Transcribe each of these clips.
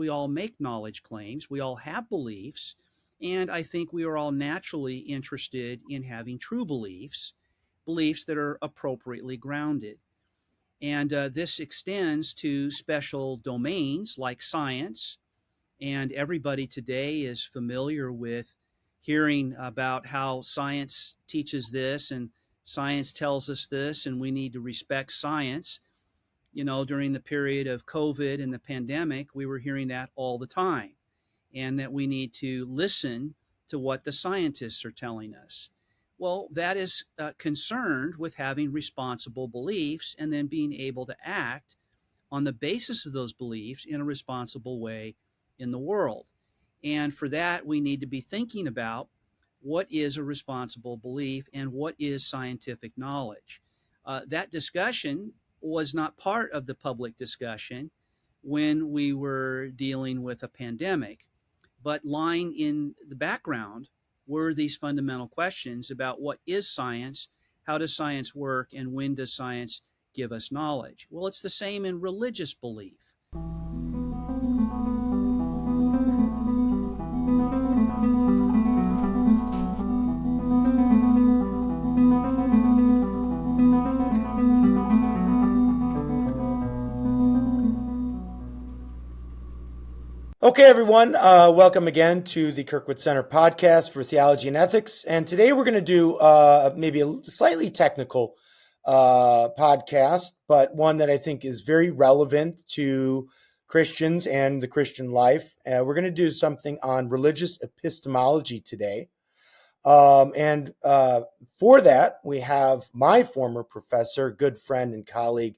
we all make knowledge claims, we all have beliefs, and I think we are all naturally interested in having true beliefs, beliefs that are appropriately grounded. And this extends to special domains like science. And everybody today is familiar with hearing about how science teaches this and science tells us this, and we need to respect science. During the period of COVID and the pandemic, we were hearing that all the time, and that we need to listen to what the scientists are telling us. Well, that is concerned with having responsible beliefs and then being able to act on the basis of those beliefs in a responsible way in the world. And for that, we need to be thinking about what is a responsible belief and what is scientific knowledge. That discussion was not part of the public discussion when we were dealing with a pandemic, but lying in the background were these fundamental questions about what is science, how does science work, and when does science give us knowledge? Well, it's the same in religious belief. Okay, everyone, welcome again to the Kirkwood Center podcast for Theology and Ethics. And today we're going to do maybe a slightly technical podcast, but one that I think is very relevant to Christians and the Christian life. We're going to do something on religious epistemology today. And for that, we have my former professor, good friend and colleague,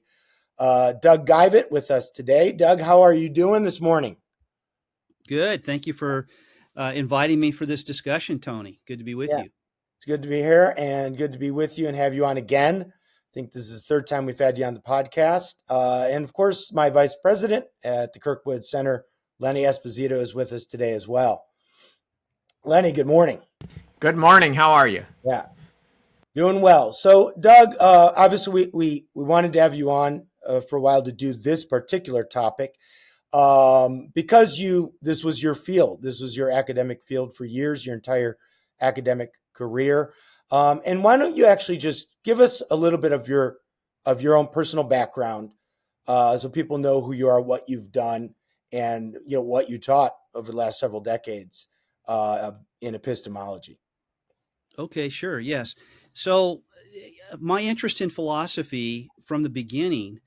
Doug Geivett with us today. Doug, how are you doing this morning? Good. Thank you for inviting me for this discussion, Tony. Good to be with you. It's good to be here and good to be with you and have you on again. I think this is the third time we've had you on the podcast. And of course, my vice president at the Kirkwood Center, Lenny Esposito, is with us today as well. Lenny, good morning. Good morning. How are you? Yeah, doing well. So, Doug, obviously we wanted to have you on for a while to do this particular topic. Because this was your field, this was your academic field for years, your entire academic career. And why don't you actually just give us a little bit of your own personal background, so people know who you are, what you've done, and what you taught over the last several decades in epistemology. Okay, sure. Yes. So my interest in philosophy from the beginning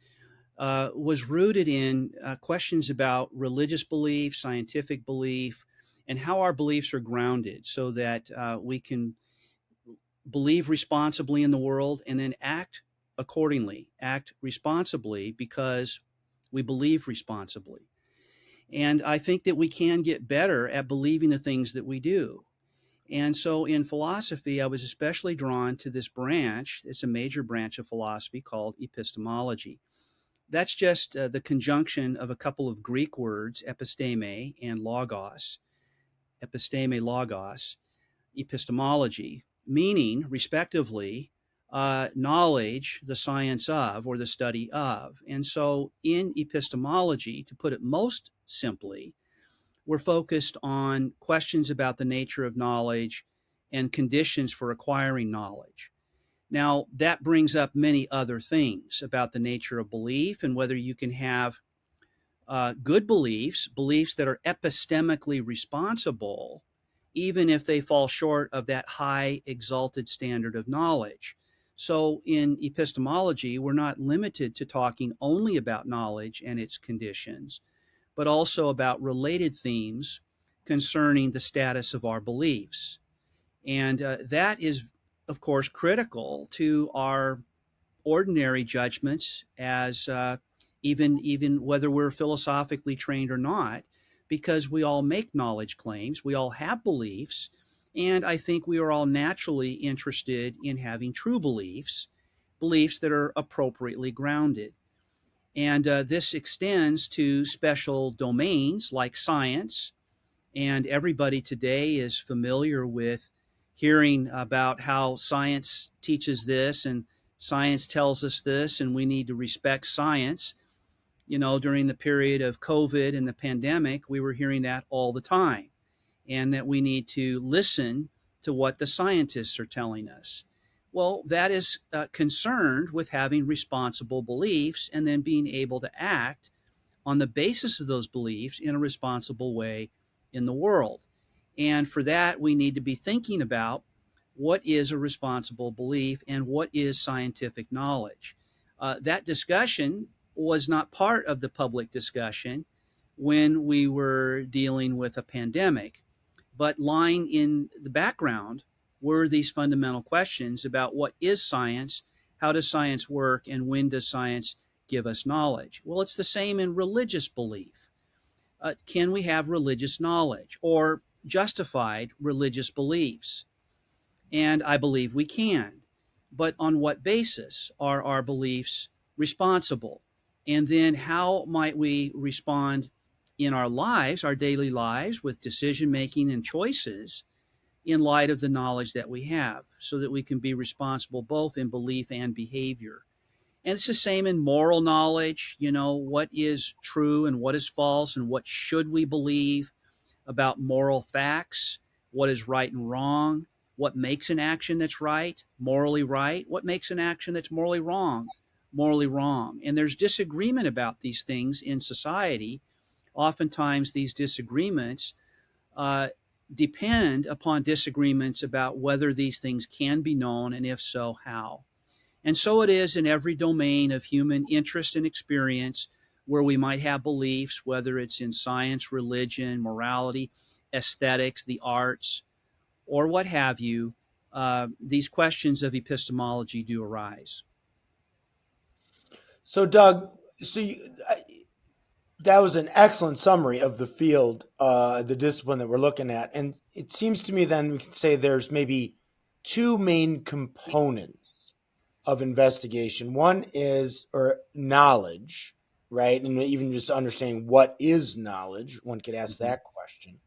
was rooted in questions about religious belief, scientific belief, and how our beliefs are grounded so that we can believe responsibly in the world and then act accordingly, act responsibly because we believe responsibly. And I think that we can get better at believing the things that we do. And so in philosophy, I was especially drawn to this branch. It's a major branch of philosophy called epistemology. That's just the conjunction of a couple of Greek words, episteme and logos, episteme, logos, epistemology, meaning, respectively, knowledge, the science of, or the study of. And so in epistemology, to put it most simply, we're focused on questions about the nature of knowledge and conditions for acquiring knowledge. Now, that brings up many other things about the nature of belief and whether you can have good beliefs, beliefs that are epistemically responsible, even if they fall short of that high exalted standard of knowledge. So in epistemology, we're not limited to talking only about knowledge and its conditions, but also about related themes concerning the status of our beliefs. And that is, of course, critical to our ordinary judgments as even whether we're philosophically trained or not, because we all make knowledge claims, we all have beliefs, and I think we are all naturally interested in having true beliefs, beliefs that are appropriately grounded. And this extends to special domains like science, and everybody today is familiar with hearing about how science teaches this and science tells us this, and we need to respect science. During the period of COVID and the pandemic, we were hearing that all the time, and that we need to listen to what the scientists are telling us. Well, that is concerned with having responsible beliefs and then being able to act on the basis of those beliefs in a responsible way in the world. And for that, we need to be thinking about what is a responsible belief and what is scientific knowledge. That discussion was not part of the public discussion when we were dealing with a pandemic, but lying in the background were these fundamental questions about what is science, how does science work, and when does science give us knowledge? Well, it's the same in religious belief. Can we have religious knowledge or justified religious beliefs? And I believe we can. But on what basis are our beliefs responsible? And then how might we respond in our lives, our daily lives, with decision making and choices in light of the knowledge that we have, so that we can be responsible both in belief and behavior? And it's the same in moral knowledge, what is true and what is false, and what should we believe about moral facts, what is right and wrong, what makes an action that's right, what makes an action that's morally wrong. And there's disagreement about these things in society. Oftentimes these disagreements depend upon disagreements about whether these things can be known, and if so, how. And so it is in every domain of human interest and experience where we might have beliefs, whether it's in science, religion, morality, aesthetics, the arts, or what have you. These questions of epistemology do arise. So, Doug, that was an excellent summary of the field, the discipline that we're looking at. And it seems to me then we can say there's maybe two main components of investigation. One is knowledge, right? And even just understanding what is knowledge, one could ask that question.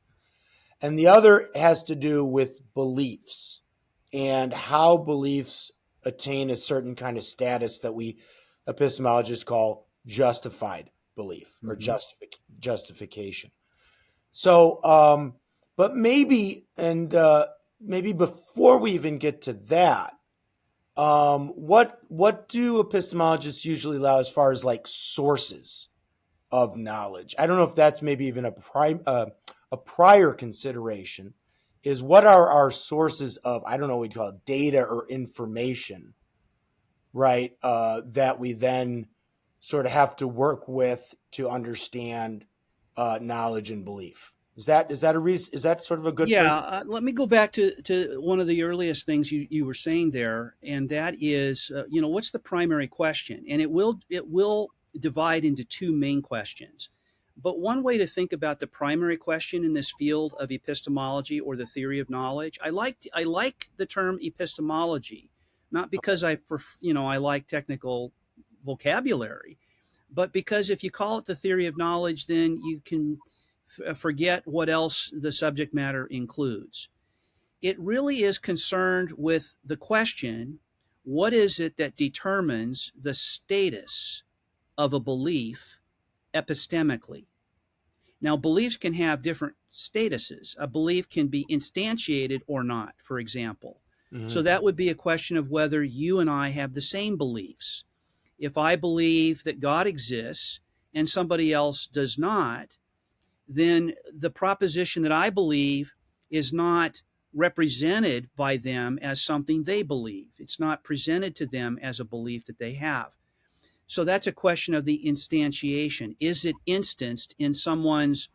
And the other has to do with beliefs and how beliefs attain a certain kind of status that we epistemologists call justified belief or justification. So, but maybe before we even get to that, what do epistemologists usually allow as far as like sources of knowledge? I don't know if that's maybe even a prior consideration. Is what are our sources of, I don't know what we call it, data or information, right? That we then sort of have to work with to understand knowledge and belief. Is that sort of a good place? Let me go back to one of the earliest things you were saying there, and that is, what's the primary question? And it will divide into two main questions. But one way to think about the primary question in this field of epistemology or the theory of knowledge, I like the term epistemology, not because I like technical vocabulary, but because if you call it the theory of knowledge, then you can forget what else the subject matter includes. It really is concerned with the question, what is it that determines the status of a belief epistemically? Now, beliefs can have different statuses. A belief can be instantiated or not, for example. So that would be a question of whether you and I have the same beliefs. If I believe that God exists and somebody else does not, then the proposition that I believe is not represented by them as something they believe. It's not presented to them as a belief that they have. So that's a question of the instantiation. Is it instanced in someone's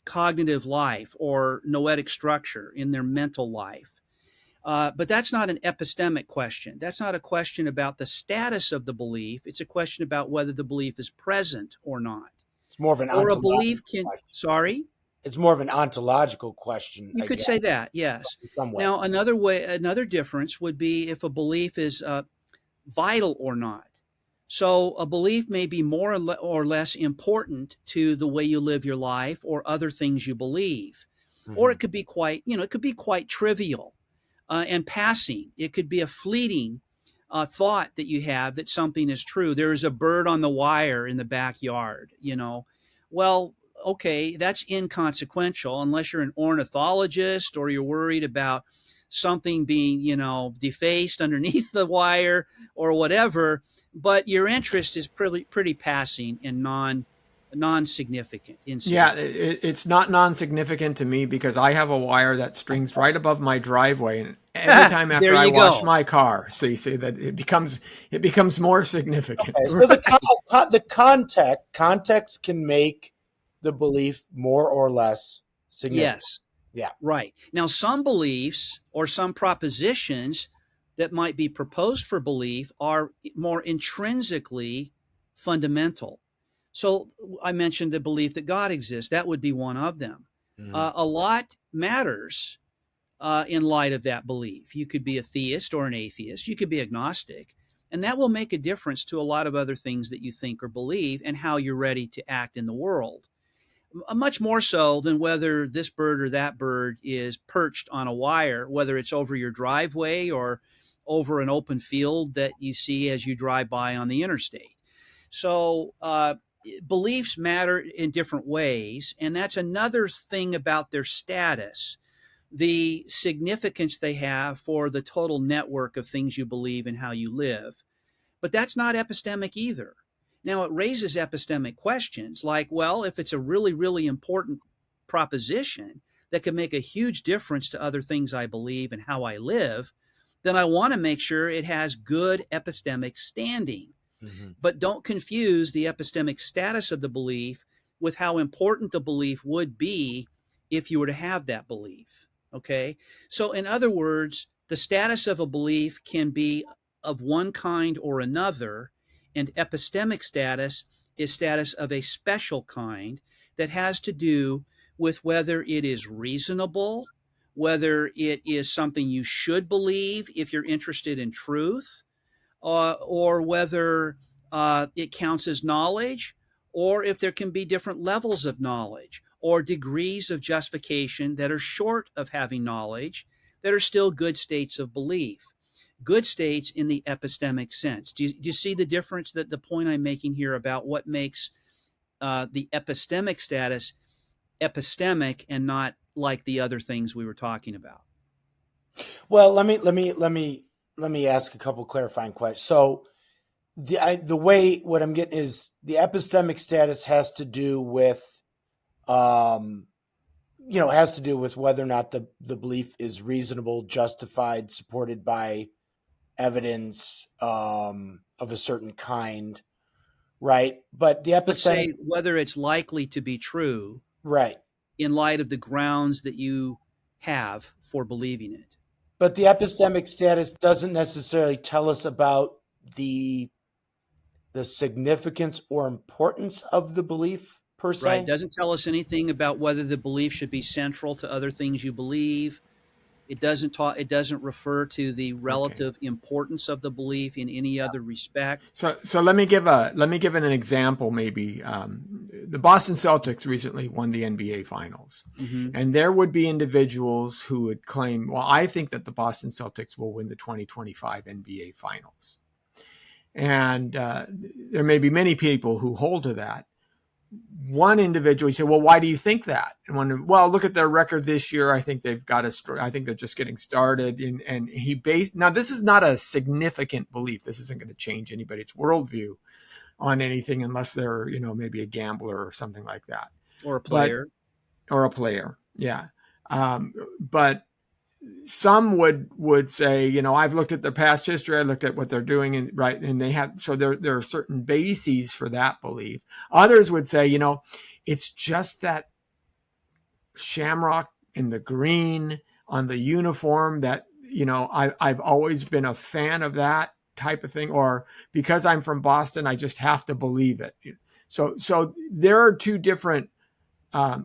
cognitive life or noetic structure in their mental life? But that's not an epistemic question. That's not a question about the status of the belief. It's a question about whether the belief is present or not. It's more of an or a ontological belief can. question. Sorry. It's more of an ontological question. You could say that, yes. In some way. Now, another difference would be if a belief is vital or not. So a belief may be more or less important to the way you live your life or other things you believe. Or it could be quite trivial and passing. It could be a fleeting thought that you have that something is true. There is a bird on the wire in the backyard, you know. Well, okay, that's inconsequential unless you're an ornithologist or you're worried about something being, you know, defaced underneath the wire or whatever. But your interest is pretty passing and non-significant, Yeah, insignificant. it's not non-significant to me because I have a wire that strings right above my driveway, and every time There after I you wash go. my car, so you see that it becomes more significant. Okay, so the context can make the belief more or less significant. Yes. Yeah. Right. Now, some beliefs or some propositions that might be proposed for belief are more intrinsically fundamental. So I mentioned the belief that God exists. That would be one of them. Mhm. A lot matters in light of that belief. You could be a theist or an atheist. You could be agnostic. And that will make a difference to a lot of other things that you think or believe and how you're ready to act in the world, much more so than whether this bird or that bird is perched on a wire, whether it's over your driveway or over an open field that you see as you drive by on the interstate. So, beliefs matter in different ways, and that's another thing about their status, the significance they have for the total network of things you believe and how you live. But that's not epistemic either. Now, it raises epistemic questions like, well, if it's a really, really important proposition that could make a huge difference to other things I believe and how I live, then I want to make sure it has good epistemic standing. Mhm. But don't confuse the epistemic status of the belief with how important the belief would be if you were to have that belief. Okay. So, in other words, the status of a belief can be of one kind or another, and epistemic status is status of a special kind that has to do with whether it is reasonable, whether it is something you should believe if you're interested in truth, or whether it counts as knowledge, or if there can be different levels of knowledge or degrees of justification that are short of having knowledge that are still good states of belief. Good states in the epistemic sense. Do you see the difference, that the point I'm making here about what makes the epistemic status epistemic and not like the other things we were talking about? Well, let me ask a couple clarifying questions. So the way what I'm getting is the epistemic status has to do with has to do with whether or not the belief is reasonable, justified, supported by evidence of a certain kind, right? But the Let's epistemic, say whether it's likely to be true right? in light of the grounds that you have for believing it. But the epistemic status doesn't necessarily tell us about the significance or importance of the belief per Right. It se. doesn't tell us anything about whether the belief should be central to other things you believe. It doesn't refer to the Okay. relative importance of the belief in any other respect. So let me give an example. Maybe the Boston Celtics recently won the NBA Finals, Hmm. and there would be individuals who would claim, "Well, I think that the Boston Celtics will win the 2025 NBA Finals," and there may be many people who hold to that. One individual said, "Well, why do you think that?" And one, "Well, look at their record this year. I think they've got I think they're just getting started." And he based, now this is not a significant belief. This isn't going to change anybody's worldview on anything unless they're, maybe a gambler or something like that. Or a But player. or a player, yeah. But some would say, I've looked at their past history, I looked at what they're doing, and they have, so there are certain bases for that belief. Others would say, it's just that shamrock in the green on the uniform that, I've always been a fan of that type of thing, or because I'm from Boston, I just have to believe it. So there are two different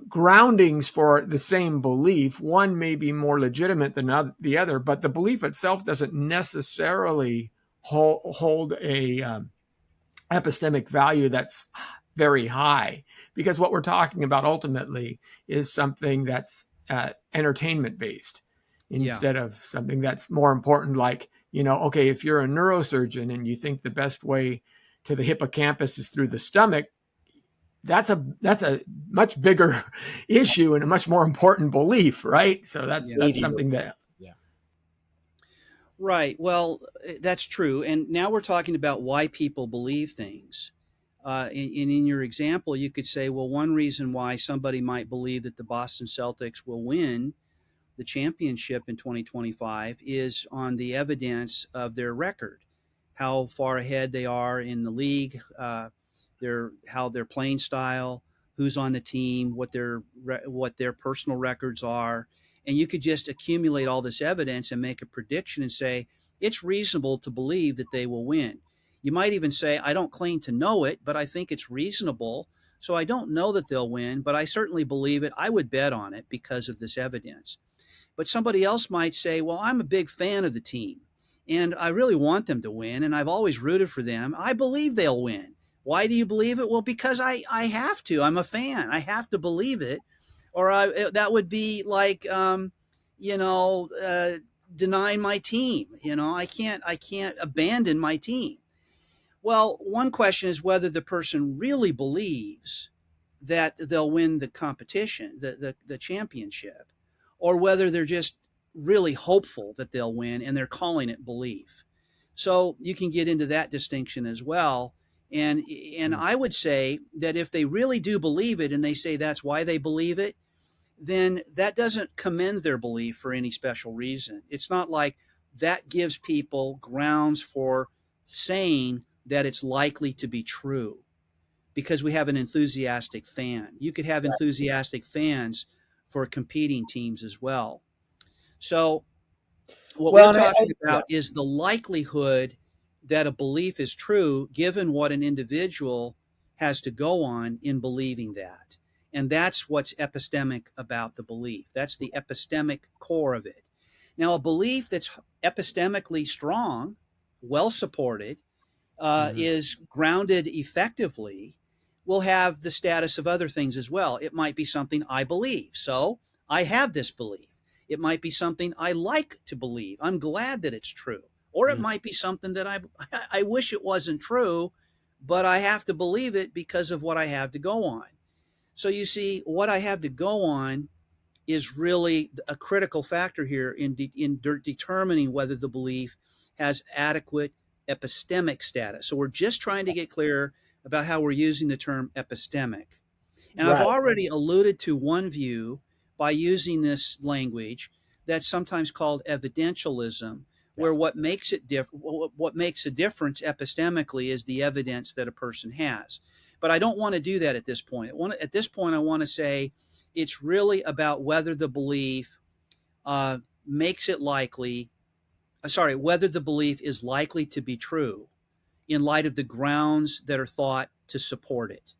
groundings for the same belief. One may be more legitimate than the other, but the belief itself doesn't necessarily hold a epistemic value that's very high, because what we're talking about ultimately is something that's entertainment based Yeah. instead of something that's more important, like okay, if you're a neurosurgeon and you think the best way to the hippocampus is through the stomach, that's a much bigger issue and a much more important belief, right? So that's something that. Right. Well, that's true. And now we're talking about why people believe things. In your example, you could say, well, one reason why somebody might believe that the Boston Celtics will win the championship in 2025 is on the evidence of their record, how far ahead they are in the league, how their playing style, who's on the team, what their personal records are, and you could just accumulate all this evidence and make a prediction and say it's reasonable to believe that they will win. You might even say, I don't claim to know it, but I think it's reasonable. So I don't know that they'll win, but I certainly believe it. I would bet on it because of this evidence. But somebody else might say, well, I'm a big fan of the team and I really want them to win. And I've always rooted for them. I believe they'll win. Why do you believe it? Well, because I have to. I'm a fan. I have to believe it. Or that would be like, denying my team. I can't abandon my team. Well, one question is whether the person really believes that they'll win the competition, the championship, or whether they're just really hopeful that they'll win and they're calling it belief. So you can get into that distinction as well. And I would say that if they really do believe it and they say that's why they believe it, then that doesn't commend their belief for any special reason. It's not like that gives people grounds for saying that it's likely to be true because we have an enthusiastic fan. You could have enthusiastic fans for competing teams as well. So what we're talking about is the likelihood that a belief is true given what an individual has to go on in believing that. And that's what's epistemic about the belief. That's the epistemic core of it. Now, a belief that's epistemically strong, well supported, is grounded effectively, will have the status of other things as well. It might be something I believe. So I have this belief. It might be something I like to believe. I'm glad that it's true. Or it might be something that I wish it wasn't true, but I have to believe it because of what I have to go on. So you see, what I have to go on is really a critical factor here in determining whether the belief has adequate epistemic status. So we're just trying to get clear about how we're using the term epistemic. And I've already alluded to one view by using this language that's sometimes called evidentialism, where what makes a difference epistemically is the evidence that a person has. But I don't want to do that at this point. At this point, I want to say it's really about whether the belief makes it likely, whether the belief is likely to be true in light of the grounds that are thought to support it.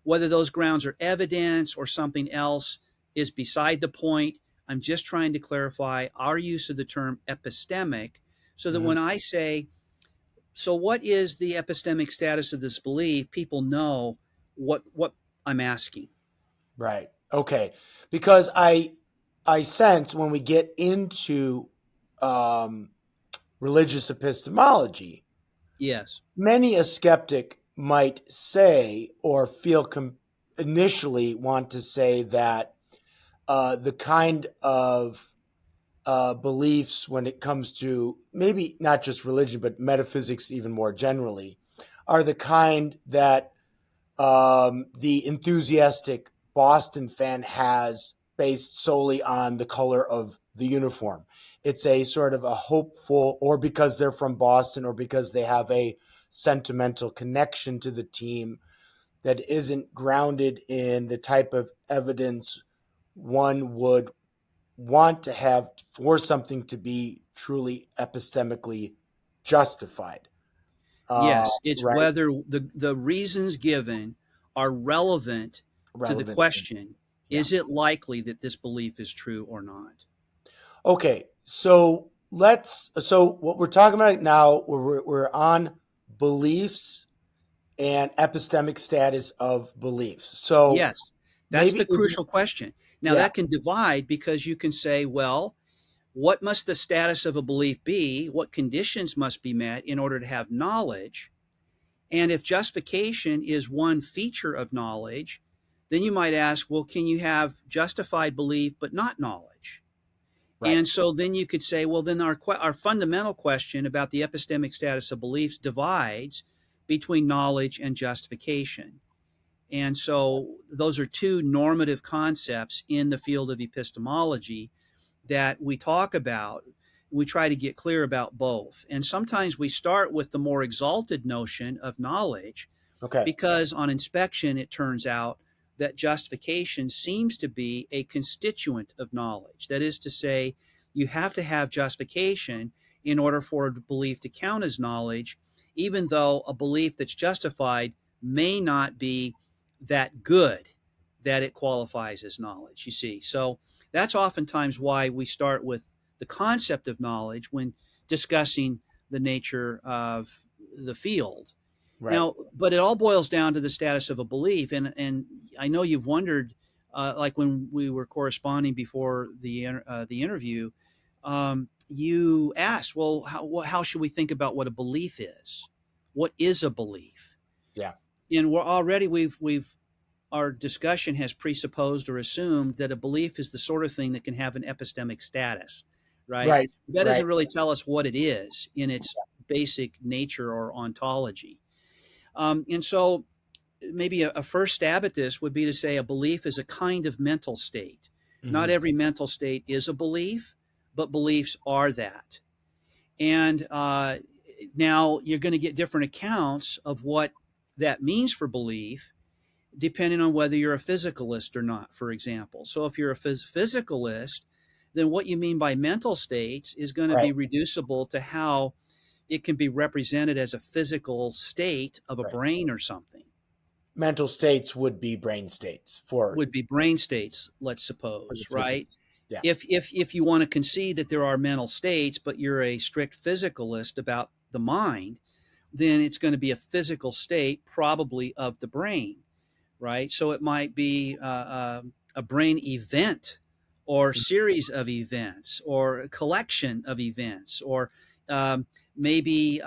Whether those grounds are evidence or something else is beside the point. I'm just trying to clarify our use of the term epistemic so that when I say, so what is the epistemic status of this belief, people know what I'm asking. Right. Okay. Because I sense when we get into religious epistemology, yes, many a skeptic might say or feel initially want to say that the kind of beliefs when it comes to maybe not just religion, but metaphysics even more generally, are the kind that the enthusiastic Boston fan has based solely on the color of the uniform. It's a sort of a hopeful, or because they're from Boston or because they have a sentimental connection to the team that isn't grounded in the type of evidence one would want to have for something to be truly epistemically justified. Yes, it's whether the reasons given are relevant to the question, is it likely that this belief is true or not? Okay, so what we're talking about now, we're on beliefs and epistemic status of beliefs. So yes, that's the crucial question. Now that can divide because you can say, well, what must the status of a belief be? What conditions must be met in order to have knowledge? And if justification is one feature of knowledge, then you might ask, well, can you have justified belief but not knowledge? Right. And so then you could say, well, then our fundamental question about the epistemic status of beliefs divides between knowledge and justification. And so those are two normative concepts in the field of epistemology that we talk about. We try to get clear about both. And sometimes we start with the more exalted notion of knowledge, Okay. because on inspection, it turns out that justification seems to be a constituent of knowledge. That is to say, you have to have justification in order for a belief to count as knowledge, even though a belief that's justified may not be that good that it qualifies as knowledge, you see. So that's oftentimes why we start with the concept of knowledge when discussing the nature of the field. Right. Now, but it all boils down to the status of a belief. And I know you've wondered, like when we were corresponding before the interview, you asked, well, how should we think about what a belief is? What is a belief? Yeah. And we've our discussion has presupposed or assumed that a belief is the sort of thing that can have an epistemic status, right? Right. That doesn't really tell us what it is in its basic nature or ontology. And so maybe a first stab at this would be to say a belief is a kind of mental state. Mm-hmm. Not every mental state is a belief, but beliefs are that. And now you're going to get different accounts of what that means for belief, depending on whether you're a physicalist or not, for example. So if you're a physicalist, then what you mean by mental states is going to be reducible to how it can be represented as a physical state of a brain or something. Mental states would be brain states would be brain states, let's suppose, right? Yeah. If you want to concede that there are mental states, but you're a strict physicalist about the mind, then it's going to be a physical state, probably of the brain, right? So it might be a brain event or series of events or a collection of events, or maybe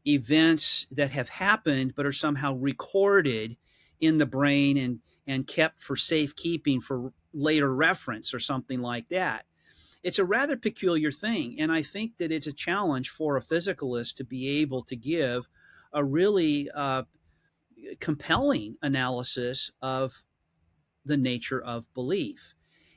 events that have happened but are somehow recorded in the brain and kept for safekeeping for later reference or something like that. It's a rather peculiar thing, and I think that it's a challenge for a physicalist to be able to give a really compelling analysis of the nature of belief.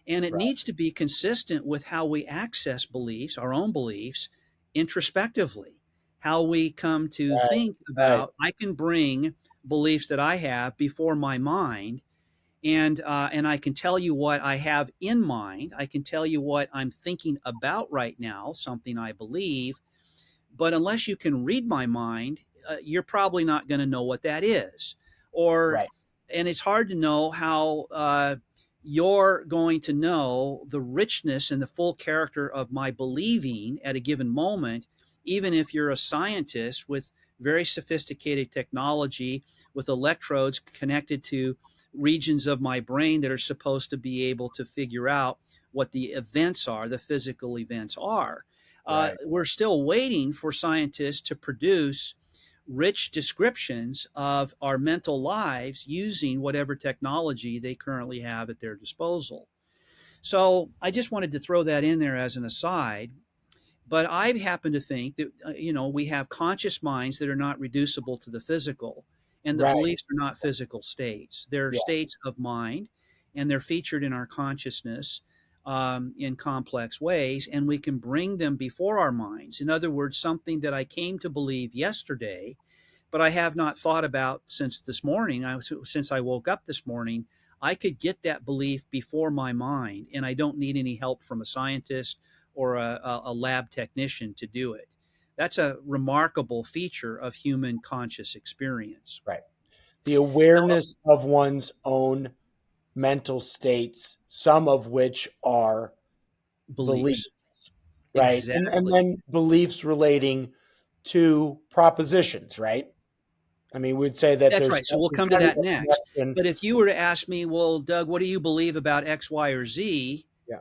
And it needs to be consistent with how we access beliefs, our own beliefs, introspectively, how we come to think about, I can bring beliefs that I have before my mind, and I can tell you what I have in mind. I can tell you what I'm thinking about right now, something I believe. But unless you can read my mind, you're probably not going to know what that is. And it's hard to know how you're going to know the richness and the full character of my believing at a given moment, even if you're a scientist with very sophisticated technology, with electrodes connected to regions of my brain that are supposed to be able to figure out what the events are, the physical events are. We're still waiting for scientists to produce rich descriptions of our mental lives using whatever technology they currently have at their disposal. So I just wanted to throw that in there as an aside. But I happen to think that, we have conscious minds that are not reducible to the physical, and the beliefs are not physical states. They're states of mind, and they're featured in our consciousness in complex ways, and we can bring them before our minds. In other words, something that I came to believe yesterday, but I have not thought about since this morning. Since I woke up this morning, I could get that belief before my mind, and I don't need any help from a scientist or a lab technician to do it. That's a remarkable feature of human conscious experience. Right. The awareness of one's own mental states, some of which are beliefs, right? Exactly. And then beliefs relating to propositions, right? I mean, we'd say that that's right. So we'll come to that next. But if you were to ask me, well, Doug, what do you believe about X, Y, or Z? Yeah.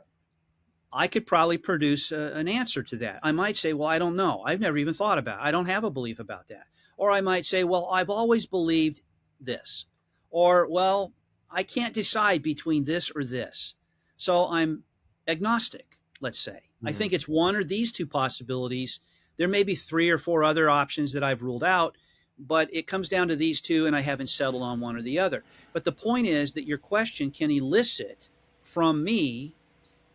I could probably produce an answer to that. I might say, well, I don't know. I've never even thought about it. I don't have a belief about that. Or I might say, well, I've always believed this. Or, well, I can't decide between this or this. So I'm agnostic, let's say. I think it's one or these two possibilities. There may be 3 or 4 other options that I've ruled out, but it comes down to these two, and I haven't settled on one or the other. But the point is that your question can elicit from me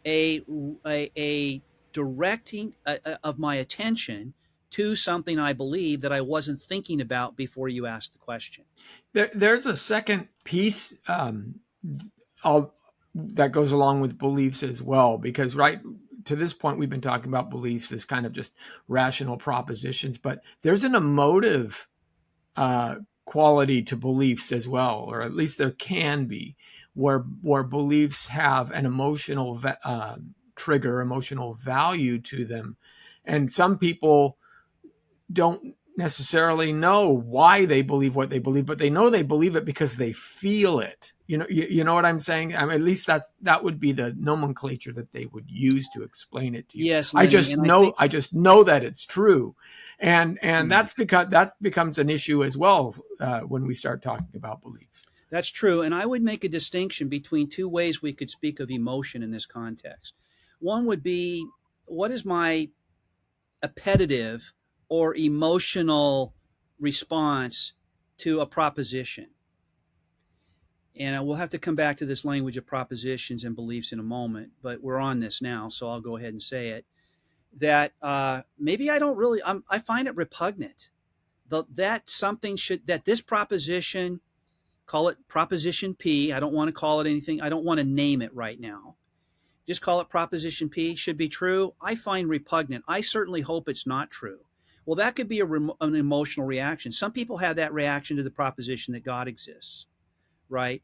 a directing of my attention to something I believe that I wasn't thinking about before you asked the question. There's a second piece that goes along with beliefs as well, because right to this point we've been talking about beliefs as kind of just rational propositions, but there's an emotive quality to beliefs as well, or at least there can be, where beliefs have an emotional trigger, emotional value to them, and some people don't necessarily know why they believe what they believe, but they know they believe it because they feel it. You know what I'm saying? I mean, at least that would be the nomenclature that they would use to explain it to you. Yes, I Lenny, just know that it's true, and that's because that becomes an issue as well when we start talking about beliefs. That's true, and I would make a distinction between 2 ways we could speak of emotion in this context. One would be, what is my appetitive or emotional response to a proposition? And we'll have to come back to this language of propositions and beliefs in a moment, but we're on this now, so I'll go ahead and say it. That maybe I don't really, I find it repugnant. That this proposition, call it Proposition P. I don't want to call it anything. I don't want to name it right now. Just call it Proposition P, should be true. I find repugnant. I certainly hope it's not true. Well, that could be an emotional reaction. Some people have that reaction to the proposition that God exists, right?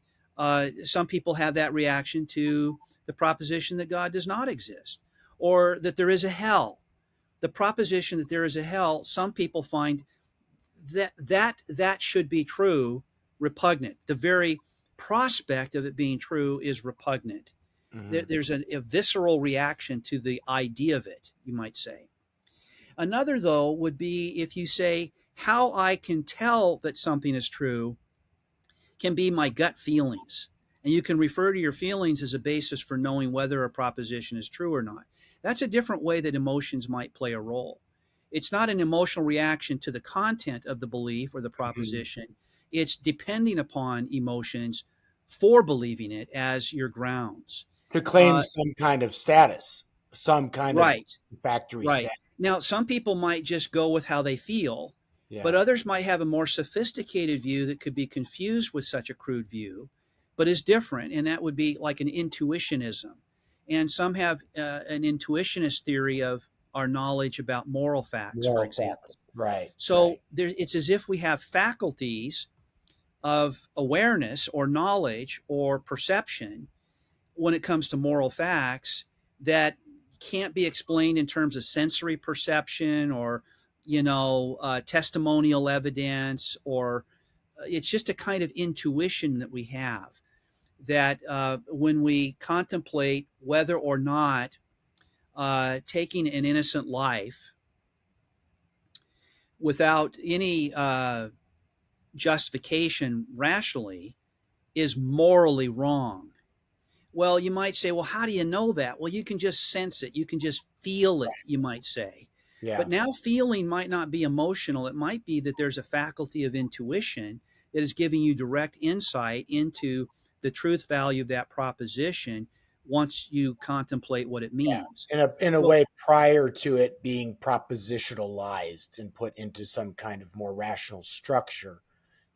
Some people have that reaction to the proposition that God does not exist, or that there is a hell. The proposition that there is a hell, some people find that should be true repugnant. The very prospect of it being true is repugnant. There's a visceral reaction to the idea of it, you might say. Another, though, would be if you say, how I can tell that something is true can be my gut feelings. And you can refer to your feelings as a basis for knowing whether a proposition is true or not. That's a different way that emotions might play a role. It's not an emotional reaction to the content of the belief or the proposition. It's depending upon emotions for believing it as your grounds. To claim some kind of status, some kind of factory status. Now, some people might just go with how they feel, but others might have a more sophisticated view that could be confused with such a crude view, but is different, and that would be like an intuitionism. And some have an intuitionist theory of our knowledge about moral facts, for example. Right. So it's as if we have faculties of awareness or knowledge or perception when it comes to moral facts that can't be explained in terms of sensory perception or, testimonial evidence, or it's just a kind of intuition that we have that when we contemplate whether or not taking an innocent life without any justification rationally is morally wrong. Well, you might say, well, how do you know that? Well, you can just sense it. You can just feel it, you might say. Yeah. But now feeling might not be emotional. It might be that there's a faculty of intuition that is giving you direct insight into the truth value of that proposition once you contemplate what it means. Yeah. In a way prior to it being propositionalized and put into some kind of more rational structure.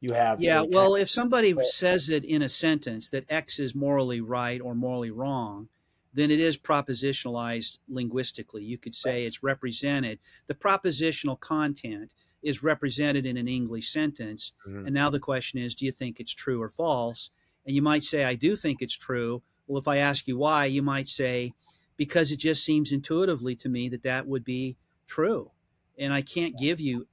You have if somebody says it in a sentence that X is morally right or morally wrong, then it is propositionalized linguistically. You could say it's represented. The propositional content is represented in an English sentence. And now the question is, do you think it's true or false? And you might say, I do think it's true. Well, if I ask you why, you might say, because it just seems intuitively to me that would be true. And I can't give you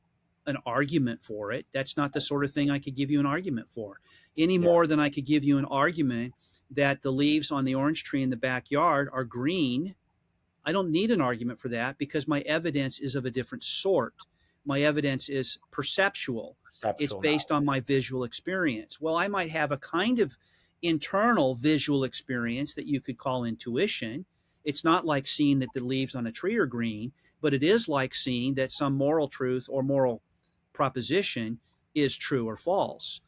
an argument for it. That's not the sort of thing I could give you an argument for, any more than I could give you an argument that the leaves on the orange tree in the backyard are green I don't need an argument for that because my evidence is of a different sort. My evidence is perceptual. It's Conceptual based on my visual experience. Well, I might have a kind of internal visual experience that you could call intuition. It's not like seeing that the leaves on a tree are green, but it is like seeing that some moral truth or moral proposition is true or false.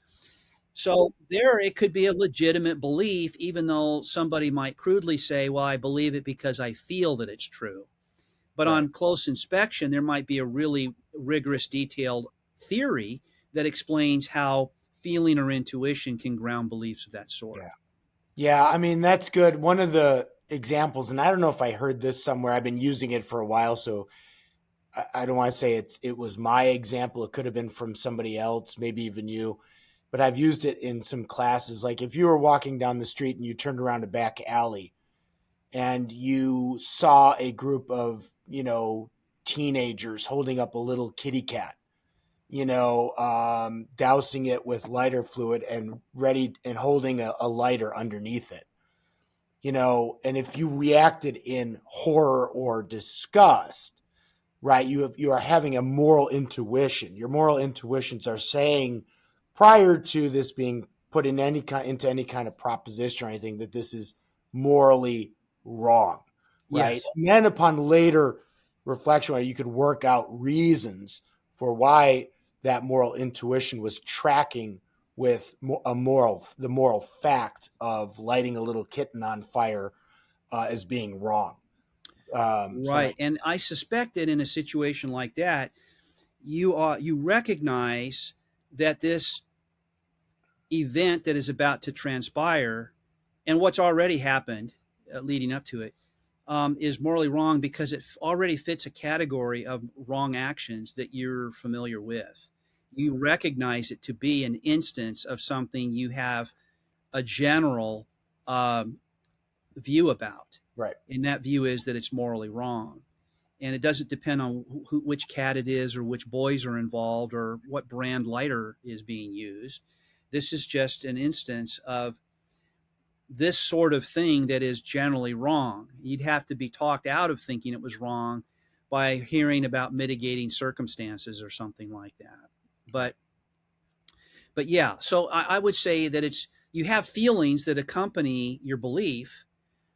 So there it could be a legitimate belief, even though somebody might crudely say, well, I believe it because I feel that it's true. But Right. on close inspection, there might be a really rigorous, detailed theory that explains how feeling or intuition can ground beliefs of that sort. Yeah. Yeah, I mean, that's good. One of the examples, and I don't know if I heard this somewhere, I've been using it for a while, so I don't want to say it was my example. It could have been from somebody else, maybe even you, but I've used it in some classes. Like if you were walking down the street and you turned around a back alley and you saw a group of, teenagers holding up a little kitty cat, dousing it with lighter fluid and ready and holding a lighter underneath it, and if you reacted in horror or disgust, right, you are having a moral intuition. Your moral intuitions are saying, prior to this being put in into any kind of proposition or anything, that this is morally wrong, right? Yes. And then upon later reflection, you could work out reasons for why that moral intuition was tracking with the moral fact of lighting a little kitten on fire as being wrong. Right. And I suspect that in a situation like that, you recognize that this event that is about to transpire and what's already happened leading up to it is morally wrong because it already fits a category of wrong actions that you're familiar with. You recognize it to be an instance of something you have a general view about. Right. And that view is that it's morally wrong. And it doesn't depend on which cat it is or which boys are involved or what brand lighter is being used. This is just an instance of this sort of thing that is generally wrong. You'd have to be talked out of thinking it was wrong by hearing about mitigating circumstances or something like that. But yeah, so I would say that you have feelings that accompany your belief,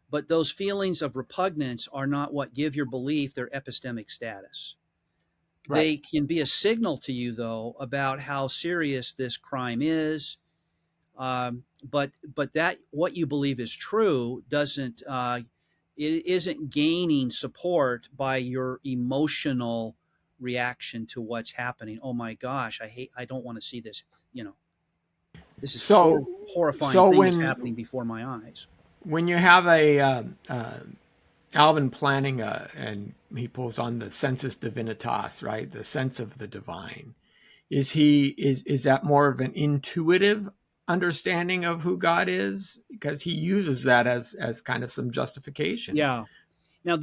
but those feelings of repugnance are not what give your belief their epistemic status. Right. They can be a signal to you, though, about how serious this crime is. But that what you believe is true doesn't it isn't gaining support by your emotional reaction to what's happening. Oh my gosh, I don't want to see this. This is So, horrifying so thing is when happening before my eyes. when you have a Alvin Plantinga and he pulls on the sensus divinitas, right, the sense of the divine, is that more of an intuitive understanding of who God is, because he uses that as kind of some justification? Yeah. Now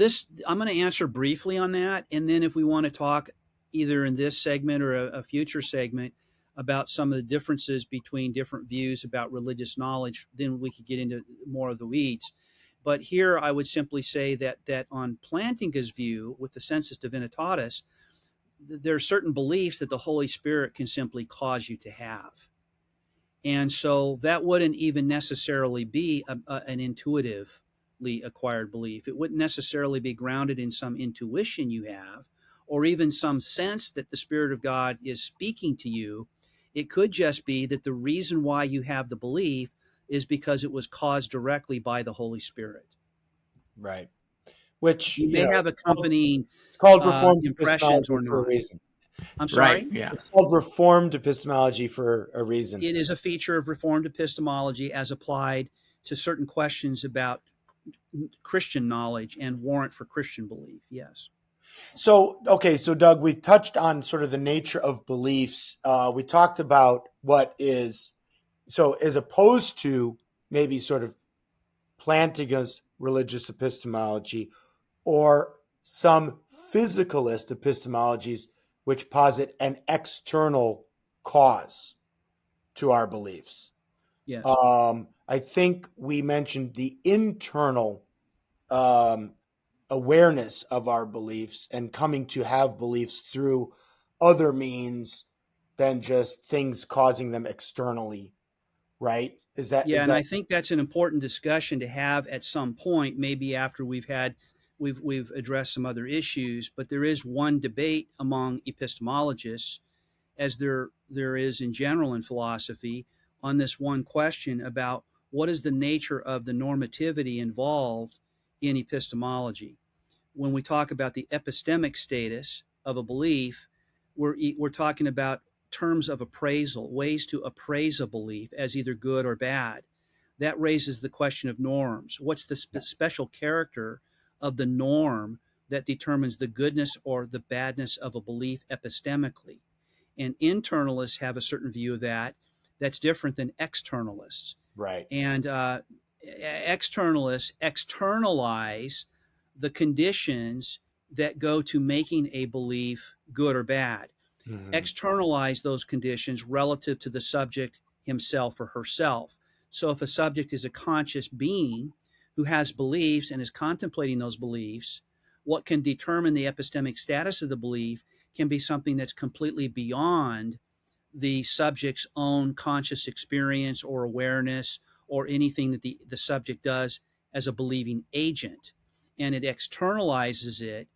I'm going to answer briefly on that, and then if we want to talk either in this segment or a future segment about some of the differences between different views about religious knowledge, then we could get into more of the weeds. But here I would simply say that on Plantinga's view with the sensus divinitatis, there are certain beliefs that the Holy Spirit can simply cause you to have. And so that wouldn't even necessarily be an intuitively acquired belief. It wouldn't necessarily be grounded in some intuition you have or even some sense that the Spirit of God is speaking to you. It could just be that the reason why you have the belief is because it was caused directly by the Holy Spirit. Right. Which, You may have accompanying it's called Reformed impressions epistemology or for a not. reason. I'm Right. sorry? Yeah. It's called Reformed epistemology for a reason. It is a feature of Reformed epistemology as applied to certain questions about Christian knowledge and warrant for Christian belief. Yes. So, okay, so Doug, we touched on sort of the nature of beliefs. We talked about what is, so as opposed to maybe sort of Plantinga's religious epistemology or some physicalist epistemologies which posit an external cause to our beliefs. Yes. I think we mentioned the internal awareness of our beliefs and coming to have beliefs through other means than just things causing them externally, right? Is Yeah, and that I think that's an important discussion to have at some point, maybe after we've addressed some other issues. But there is one debate among epistemologists, as there is in general in philosophy, on this one question about what is the nature of the normativity involved in epistemology. When we talk about the epistemic status of a belief, we're talking about terms of appraisal, ways to appraise a belief as either good or bad. That raises the question of norms. What's the special character of the norm that determines the goodness or the badness of a belief epistemically? And internalists have a certain view of that that's different than externalists. right? And externalists externalize the conditions that go to making a belief good or bad, externalize those conditions relative to the subject himself or herself. So if a subject is a conscious being who has beliefs and is contemplating those beliefs, what can determine the epistemic status of the belief can be something that's completely beyond the subject's own conscious experience or awareness or anything that the subject does as a believing agent. And it externalizes it,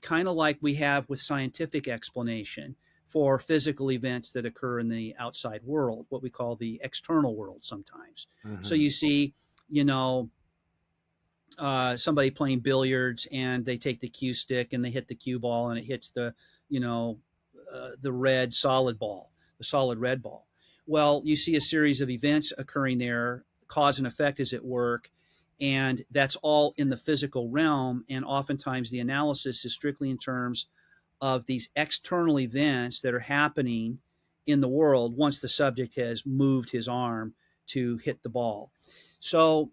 kind of like we have with scientific explanation for physical events that occur in the outside world, what we call the external world sometimes. So you see, you know, somebody playing billiards and they take the cue stick and they hit the cue ball and it hits the, you know, the red solid ball, the solid red ball. Well, you see a series of events occurring there, cause and effect is at work, and that's all in the physical realm. And oftentimes the analysis is strictly in terms of these external events that are happening in the world once the subject has moved his arm to hit the ball. So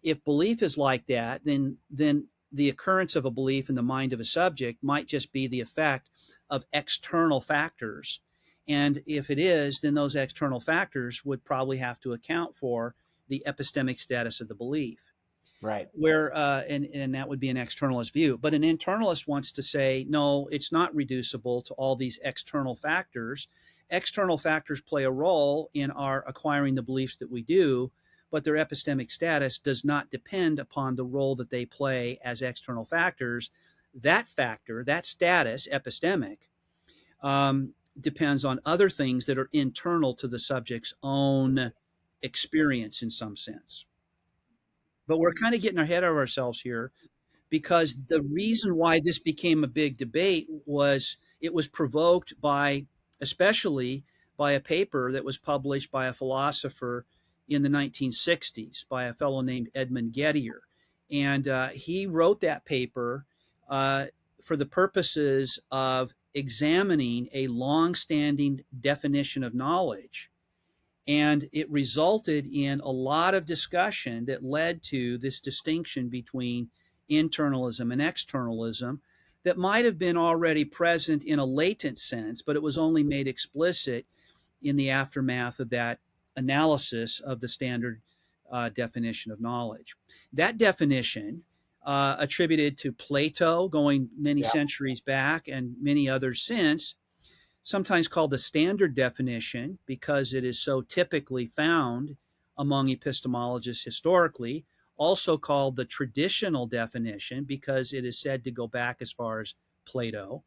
if belief is like that, then the occurrence of a belief in the mind of a subject might just be the effect of external factors. And if it is, then those external factors would probably have to account for the epistemic status of the belief. Right. Where and that would be an externalist view. But an internalist wants to say, no, it's not reducible to all these external factors. External factors play a role in our acquiring the beliefs that we do, but their epistemic status does not depend upon the role that they play as external factors. That factor, that status, epistemic, depends on other things that are internal to the subject's own experience in some sense. But we're kind of getting ahead of ourselves here, because the reason why this became a big debate was it was provoked by, especially by a paper that was published by a philosopher in the 1960s by a fellow named Edmund Gettier. And he wrote that paper for the purposes of examining a long-standing definition of knowledge. And it resulted in a lot of discussion that led to this distinction between internalism and externalism that might have been already present in a latent sense, but it was only made explicit in the aftermath of that analysis of the standard definition of knowledge. That definition, attributed to Plato going many centuries back and many others since, sometimes called the standard definition because it is so typically found among epistemologists historically, also called the traditional definition because it is said to go back as far as Plato,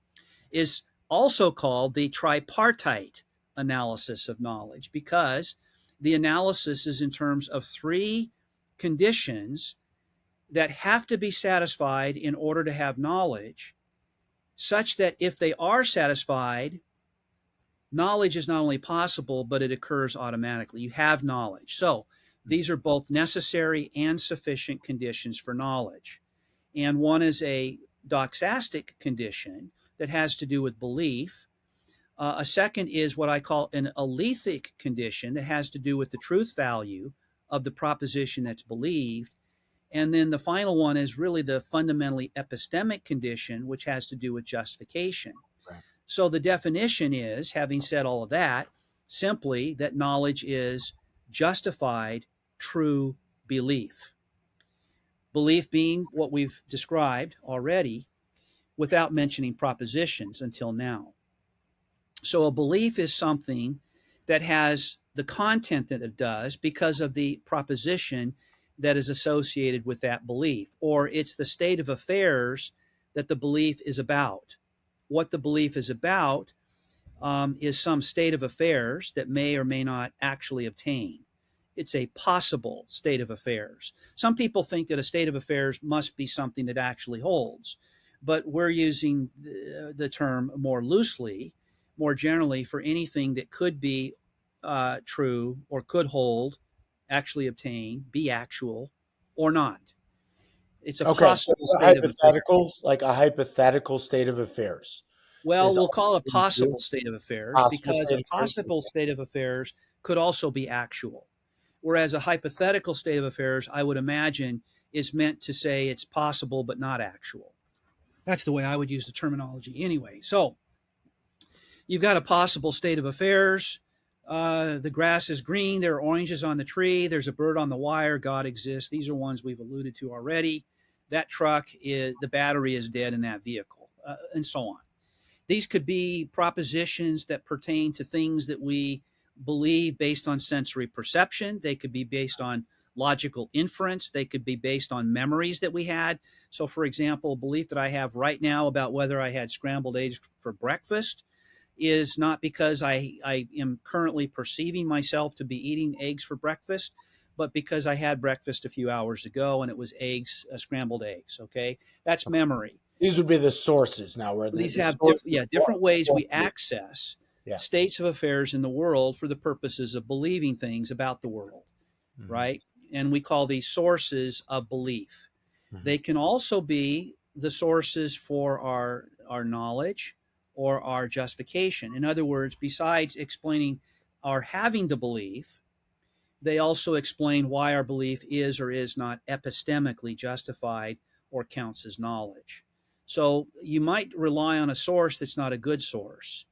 is also called the tripartite analysis of knowledge because the analysis is in terms of three conditions that have to be satisfied in order to have knowledge, such that if they are satisfied, knowledge is not only possible, but it occurs automatically. You have knowledge. So these are both necessary and sufficient conditions for knowledge. And one is a doxastic condition that has to do with belief. A second is what I call an alethic condition that has to do with the truth value of the proposition that's believed. And then the final one is really the fundamentally epistemic condition, which has to do with justification. Right. So the definition is, having said all of that, simply that knowledge is justified true belief. Belief being what we've described already without mentioning propositions until now. So a belief is something that has the content that it does because of the proposition that is associated with that belief, or it's the state of affairs that the belief is about. What the belief is about is some state of affairs that may or may not actually obtain. It's a possible state of affairs. Some people think that a state of affairs must be something that actually holds, but we're using the term more loosely, more generally, for anything that could be true or could hold, actually obtain, be actual, or not. It's a Okay, so possible state of affairs. hypotheticals, like a hypothetical state of affairs, Well, is we'll also call it a being possible true. state of affairs Possible because state a of affairs. possible state of affairs could also be actual. Whereas a hypothetical state of affairs, I would imagine, is meant to say it's possible but not actual. That's the way I would use the terminology anyway. So you've got a possible state of affairs. The grass is green. There are oranges on the tree. There's a bird on the wire. God exists. These are ones we've alluded to already. That truck is, the battery is dead in that vehicle, and so on. These could be propositions that pertain to things that we believe based on sensory perception. They could be based on logical inference. They could be based on memories that we had. So, for example, a belief that I have right now about whether I had scrambled eggs for breakfast is not because I am currently perceiving myself to be eating eggs for breakfast, but because I had breakfast a few hours ago and it was eggs, scrambled eggs. Okay. That's Okay. memory. These would be the sources now, where These the have source is different ways we yeah. access states of affairs in the world for the purposes of believing things about the world, Mhm. right? And we call these sources of belief. Mhm. They can also be the sources for our knowledge or our justification. In other words, besides explaining our having the belief, they also explain why our belief is or is not epistemically justified or counts as knowledge. So you might rely on a source that's not a good source.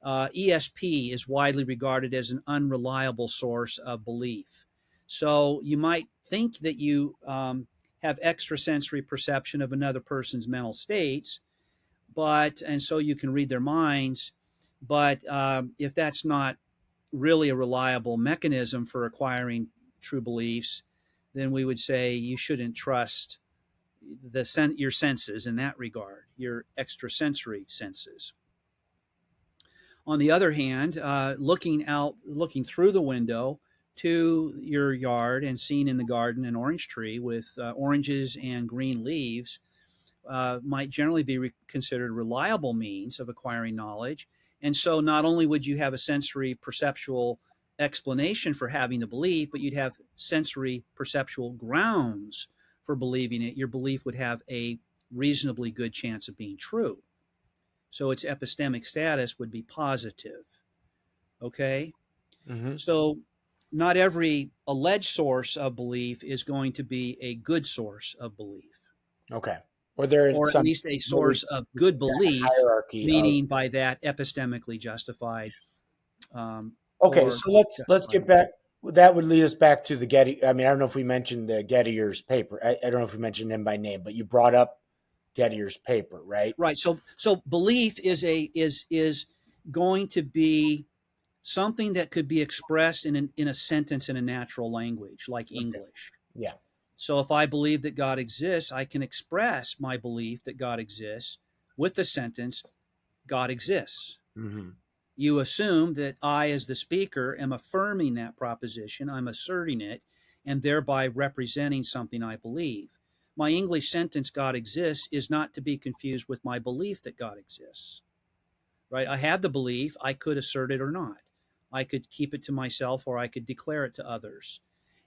ESP is widely regarded as an unreliable source of belief. So you might think that you have extrasensory perception of another person's mental states, and so you can read their minds. But if that's not really a reliable mechanism for acquiring true beliefs, then we would say you shouldn't trust your senses in that regard, your extrasensory senses. On the other hand, looking through the window to your yard and seeing in the garden an orange tree with oranges and green leaves might generally be considered a reliable means of acquiring knowledge. And so not only would you have a sensory perceptual explanation for having the belief, but you'd have sensory perceptual grounds for believing it. Your belief would have a reasonably good chance of being true. So its epistemic status would be positive. Okay? Mhm. So not every alleged source of belief is going to be a good source of belief, Okay. Or there or at some least a really source of good belief, hierarchy of. meaning by that epistemically justified Okay, or so let's justified. get back. That would lead us back to the Getty. I mean, I don't know if we mentioned the Gettier's paper. I don't know if we mentioned him by name, but you brought up Gettier's paper, right? Right. So belief is going to be something that could be expressed in a sentence in a natural language like Okay. English. Yeah. So if I believe that God exists, I can express my belief that God exists with the sentence, God exists. Mm-hmm. You assume that I, as the speaker, am affirming that proposition, I'm asserting it, and thereby representing something I believe. My English sentence, God exists, is not to be confused with my belief that God exists. Right? I have the belief, I could assert it or not. I could keep it to myself or I could declare it to others.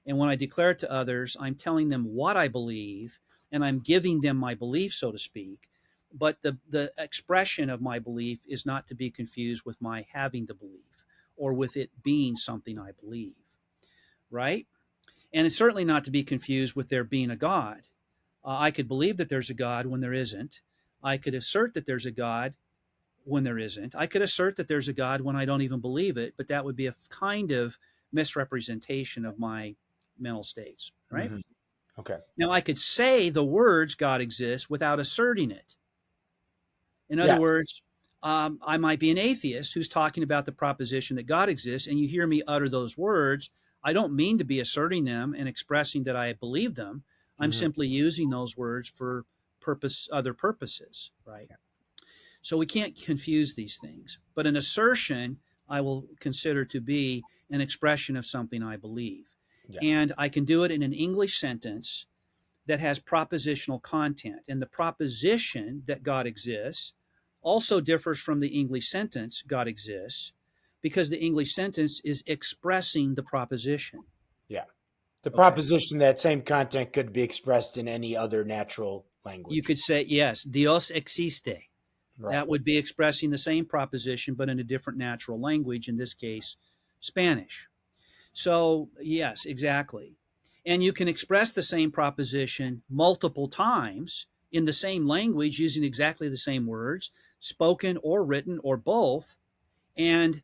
And when I declare it to others, I'm telling them what I believe and I'm giving them my belief, so to speak. But the expression of my belief is not to be confused with my having the belief or with it being something I believe. Right? And it's certainly not to be confused with there being a God. I could believe that there's a God when there isn't. I could assert that there's a God when there isn't. I could assert that there's a God when I don't even believe it, but that would be a kind of misrepresentation of my mental states, right? Mm-hmm. Okay. Now, I could say the words God exists without asserting it. In other Yes. words, I might be an atheist who's talking about the proposition that God exists, and you hear me utter those words. I don't mean to be asserting them and expressing that I believe them. I'm simply using those words for other purposes, right? So we can't confuse these things. But an assertion I will consider to be an expression of something I believe. Yeah. And I can do it in an English sentence that has propositional content. And the proposition that God exists also differs from the English sentence, God exists, because the English sentence is expressing the proposition. Yeah. The proposition that same content could be expressed in any other natural language. You could say, yes, Dios existe. Right. That would be expressing the same proposition, but in a different natural language, in this case, Spanish. So, yes, exactly. And you can express the same proposition multiple times in the same language using exactly the same words, spoken or written or both, and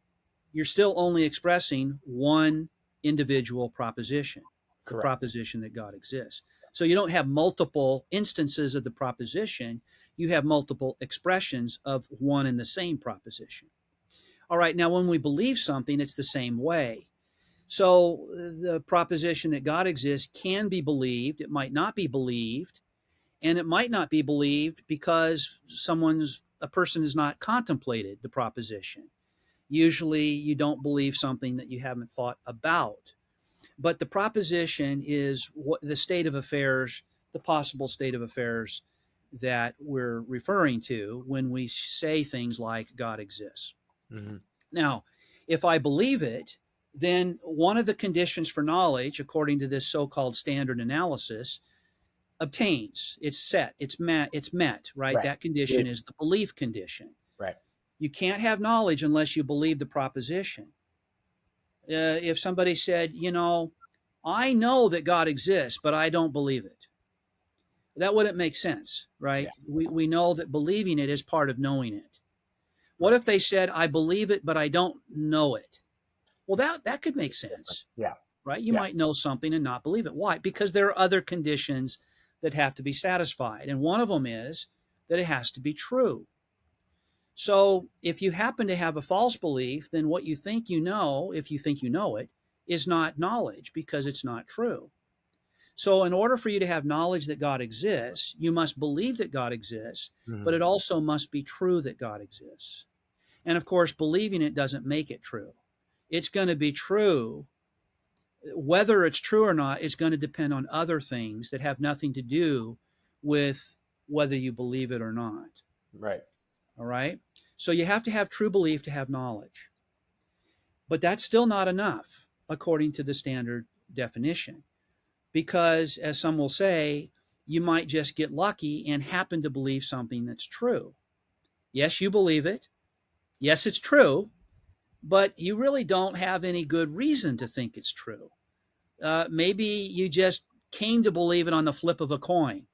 you're still only expressing one individual proposition, the proposition that God exists. So you don't have multiple instances of the proposition, you have multiple expressions of one and the same proposition. All right, now when we believe something, it's the same way. So the proposition that God exists can be believed, it might not be believed, and it might not be believed because a person has not contemplated the proposition. Usually you don't believe something that you haven't thought about. But the proposition is what the state of affairs, the possible state of affairs that we're referring to when we say things like God exists. Now, if I believe it, then one of the conditions for knowledge, according to this so-called standard analysis, obtains. It's set. It's met, right? That condition is the belief condition. Right. You can't have knowledge unless you believe the proposition. If somebody said, I know that God exists, but I don't believe it, that wouldn't make sense, right? Yeah. We know that believing it is part of knowing it. What if they said, I believe it, but I don't know it? Well, that could make sense. Yeah. Right? You might know something and not believe it. Why? Because there are other conditions that have to be satisfied. And one of them is that it has to be true. So if you happen to have a false belief, then what you think you know, if you think you know it, is not knowledge because it's not true. So in order for you to have knowledge that God exists, you must believe that God exists, but it also must be true that God exists. And of course, believing it doesn't make it true. It's going to be true. Whether it's true or not is going to depend on other things that have nothing to do with whether you believe it or not. Right. All right. So you have to have true belief to have knowledge. But that's still not enough, according to the standard definition. Because, as some will say, you might just get lucky and happen to believe something that's true. Yes, you believe it. Yes, it's true. But you really don't have any good reason to think it's true. Maybe you just came to believe it on the flip of a coin.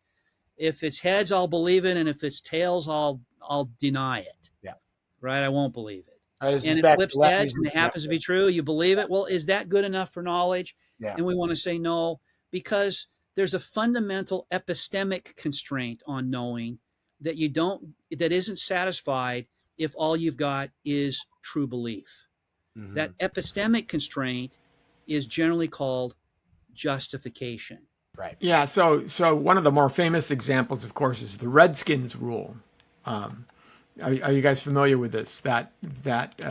If it's heads, I'll believe it, and if it's tails, I'll deny it. Yeah. Right? I won't believe it. And it flips heads, and it happens to be true. You believe it. Well, is that good enough for knowledge? Yeah. And we want to say no, because there's a fundamental epistemic constraint on knowing that isn't satisfied if all you've got is true belief. That epistemic constraint is generally called justification. Right. Yeah. So one of the more famous examples, of course, is the Redskins rule. Are you guys familiar with this? That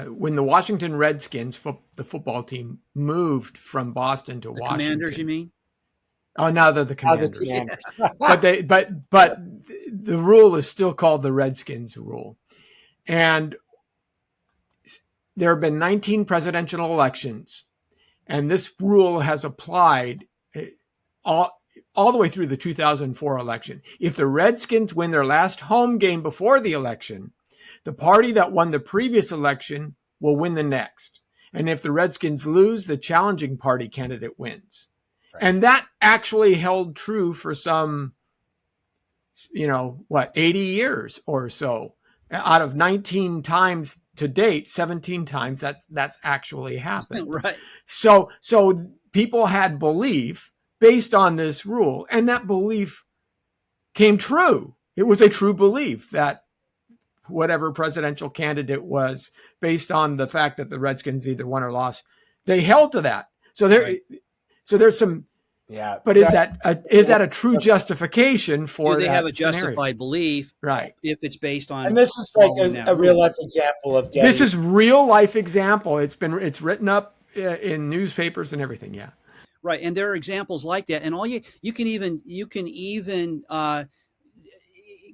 when the Washington Redskins, the football team, moved from Boston to Washington. Commanders, you mean? Oh, now they're the Commanders. But the rule is still called the Redskins rule, and there have been 19 presidential elections, and this rule has applied all the way through the 2004 election. If the Redskins win their last home game before the election, the party that won the previous election will win the next. And if the Redskins lose, the challenging party candidate wins. Right. And that actually held true for some, 80 years or so. Out of 19 times to date, 17 times that's actually happened. Right. So people had belief based on this rule. And that belief came true. It was a true belief that whatever presidential candidate was, based on the fact that the Redskins either won or lost, they held to that. So there's some. Yeah. But is that a true justification for Do they that have a scenario? justified belief, Right? if it's based on? And this is like a real life example of Gettier. This is real life example. It's written up in newspapers and everything. Yeah. Right, and there are examples like that, and all you can even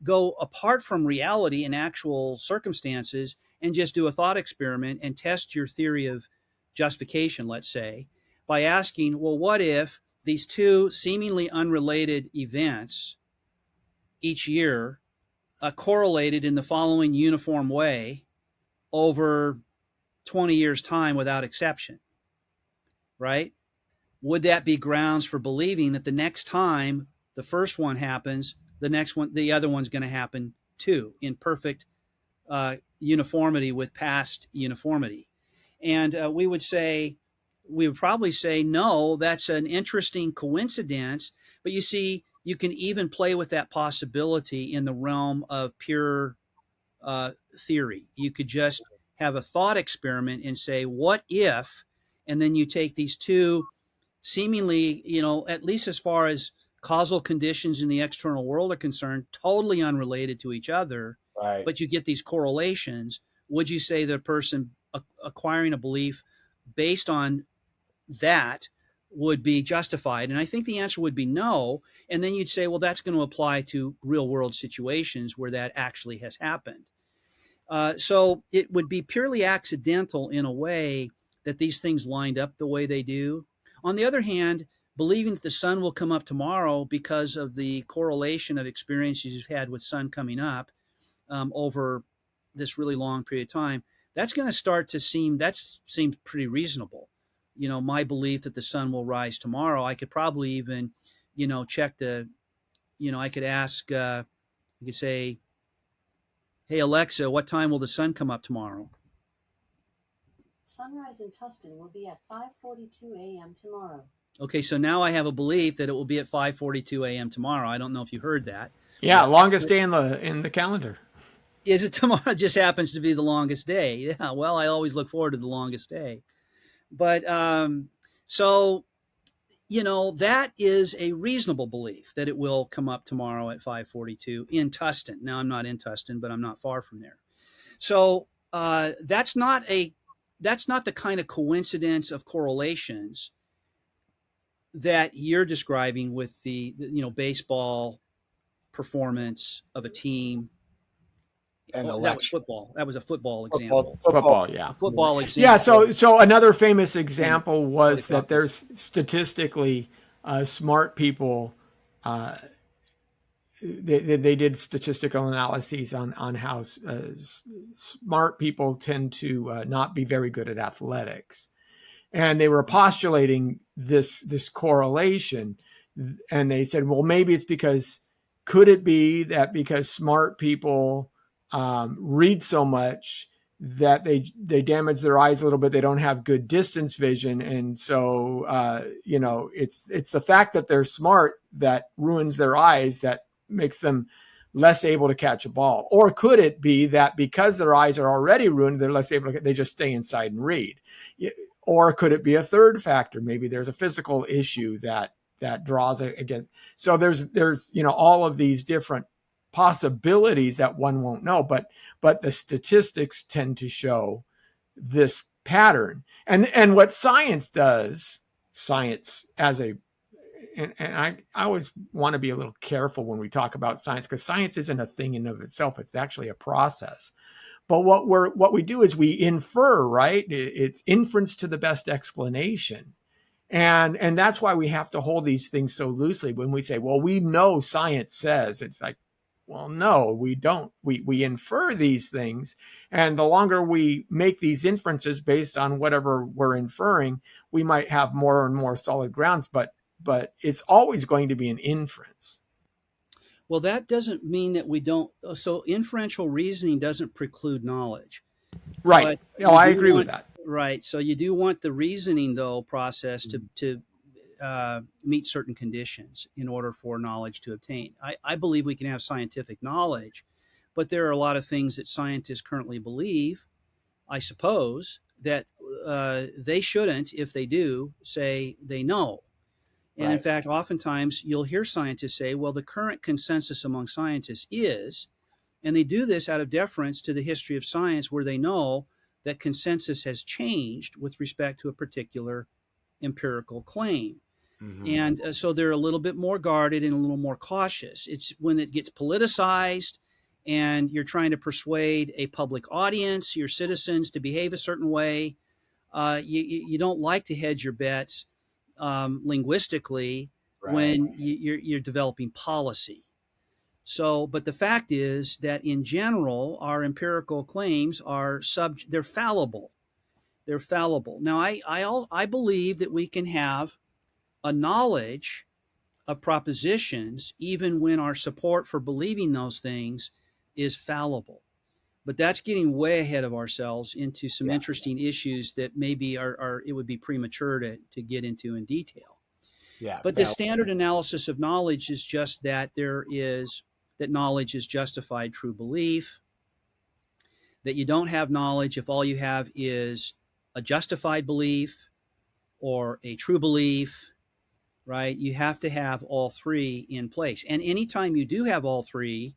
go apart from reality and actual circumstances and just do a thought experiment and test your theory of justification, let's say, by asking, well, what if these two seemingly unrelated events each year correlated in the following uniform way over 20 years' time without exception, right? Would that be grounds for believing that the next time the first one happens, the other one's going to happen too, in perfect uniformity with past uniformity? And we would probably say, no, that's an interesting coincidence. But you see, you can even play with that possibility in the realm of pure theory. You could just have a thought experiment and say, what if? And then you take these two seemingly, at least as far as causal conditions in the external world are concerned, totally unrelated to each other, right. But you get these correlations. Would you say the person acquiring a belief based on that would be justified? And I think the answer would be no. And then you'd say, well, that's going to apply to real world situations where that actually has happened. So it would be purely accidental in a way that these things lined up the way they do. On the other hand, believing that the sun will come up tomorrow because of the correlation of experiences you've had with sun coming up over this really long period of time, that's going to start to seem pretty reasonable. My belief that the sun will rise tomorrow, I could probably even, check I could ask, you could say, hey, Alexa, what time will the sun come up tomorrow? Sunrise in Tustin will be at 5:42 a.m. tomorrow. Okay, so now I have a belief that it will be at 5:42 a.m. tomorrow. I don't know if you heard that. Yeah, longest day in the calendar. Is it tomorrow? It just happens to be the longest day. Yeah, well, I always look forward to the longest day. But so, that is a reasonable belief that it will come up tomorrow at 5:42 in Tustin. Now, I'm not in Tustin, but I'm not far from there. So that's not the kind of coincidence of correlations that you're describing with the baseball performance of a team. And that was football. That was a football example. Football, yeah. A football example. Yeah, so another famous example was that there's statistically smart people. They did statistical analyses on how smart people tend to not be very good at athletics. And they were postulating this correlation. And they said, well, maybe it's could it be that because smart people read so much that they damage their eyes a little bit, they don't have good distance vision. And so, it's the fact that they're smart that ruins their eyes, that makes them less able to catch a ball. Or could it be that because their eyes are already ruined, they're less able to, they just stay inside and read? Or could it be a third factor? Maybe there's a physical issue that draws against. So there's all of these different possibilities that one won't know, but the statistics tend to show this pattern. And what science does, and I always want to be a little careful when we talk about science, because science isn't a thing in of itself. It's actually a process. But what we do is we infer, right? It's inference to the best explanation. And that's why we have to hold these things so loosely. When we say, well, we know science says, it's like, well, no, we don't. We infer these things. And the longer we make these inferences based on whatever we're inferring, we might have more and more solid grounds, but it's always going to be an inference. Well, that doesn't mean that we don't. So inferential reasoning doesn't preclude knowledge. Right. I agree with that. Right. So you do want the reasoning, though, process to meet certain conditions in order for knowledge to obtain. I believe we can have scientific knowledge, but there are a lot of things that scientists currently believe, I suppose, that they shouldn't, if they do, say they know. And in Right. fact, oftentimes you'll hear scientists say, well, the current consensus among scientists is, and they do this out of deference to the history of science where they know that consensus has changed with respect to a particular empirical claim. Mm-hmm. And so they're a little bit more guarded and a little more cautious. It's when it gets politicized and you're trying to persuade a public audience, your citizens, to behave a certain way. You don't like to hedge your bets linguistically Right. when you're developing policy. So, but the fact is that in general, our empirical claims are they're fallible. They're fallible. Now, I believe that we can have a knowledge of propositions even when our support for believing those things is fallible. But that's getting way ahead of ourselves into some Yeah. interesting issues that maybe it would be premature to get into in detail. Yeah. But the standard analysis of knowledge is just that that knowledge is justified true belief, that you don't have knowledge if all you have is a justified belief or a true belief, right? You have to have all three in place. And anytime you do have all three,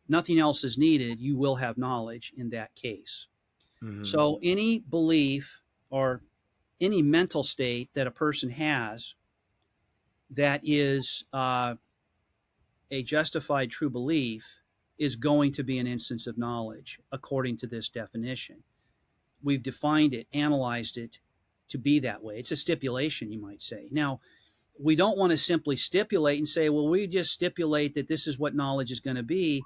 nothing else is needed, you will have knowledge in that case. Mm-hmm. So any belief or any mental state that a person has that is a justified true belief is going to be an instance of knowledge according to this definition. We've defined it, analyzed it to be that way. It's a stipulation, you might say. Now, we don't want to simply stipulate and say, well, we just stipulate that this is what knowledge is going to be.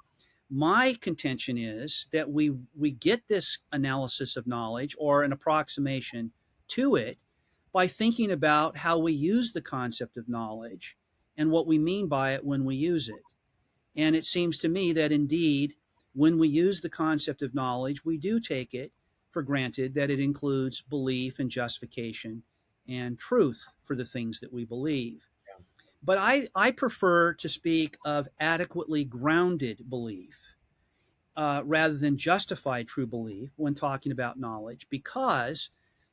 My contention is that we get this analysis of knowledge or an approximation to it by thinking about how we use the concept of knowledge and what we mean by it when we use it. And it seems to me that indeed, when we use the concept of knowledge, we do take it for granted that it includes belief and justification and truth for the things that we believe. But I prefer to speak of adequately grounded belief rather than justified true belief when talking about knowledge, because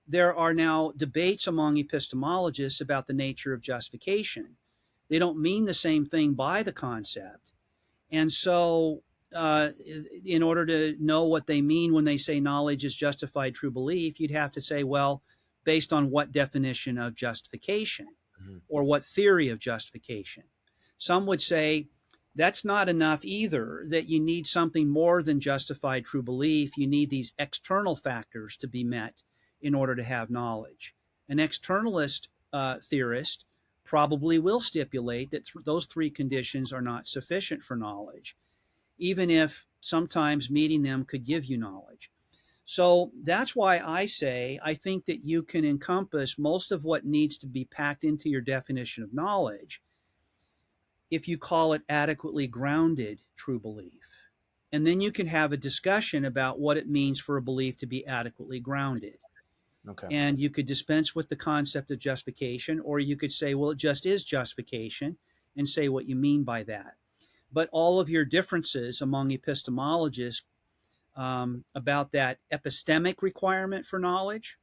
there are now debates among epistemologists about the nature of justification. They don't mean the same thing by the concept. And so, in order to know what they mean when they say knowledge is justified true belief, you'd have to say, well, based on what definition of justification or what theory of justification? Some would say that's not enough either, that you need something more than justified true belief. You need these external factors to be met in order to have knowledge. An externalist theorist probably will stipulate that those three conditions are not sufficient for knowledge, even if sometimes meeting them could give you knowledge. So that's why I say I think that you can encompass most of what needs to be packed into your definition of knowledge if you call it adequately grounded true belief. And then you can have a discussion about what it means for a belief to be adequately grounded. Okay. And you could dispense with the concept of justification, or you could say, well, it just is justification, and say what you mean by that. But all of your differences among epistemologists about that epistemic requirement for knowledge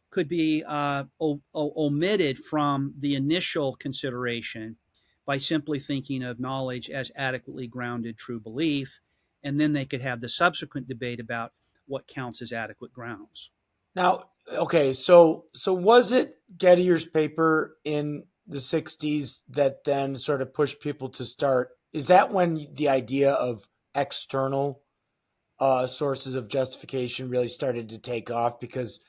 could be omitted from the initial consideration by simply thinking of knowledge as adequately grounded true belief, and then they could have the subsequent debate about what counts as adequate grounds. Now, okay, so was it Gettier's paper in the 60s that then sort of pushed people to start? Is that when the idea of external sources of justification really started to take off? Because,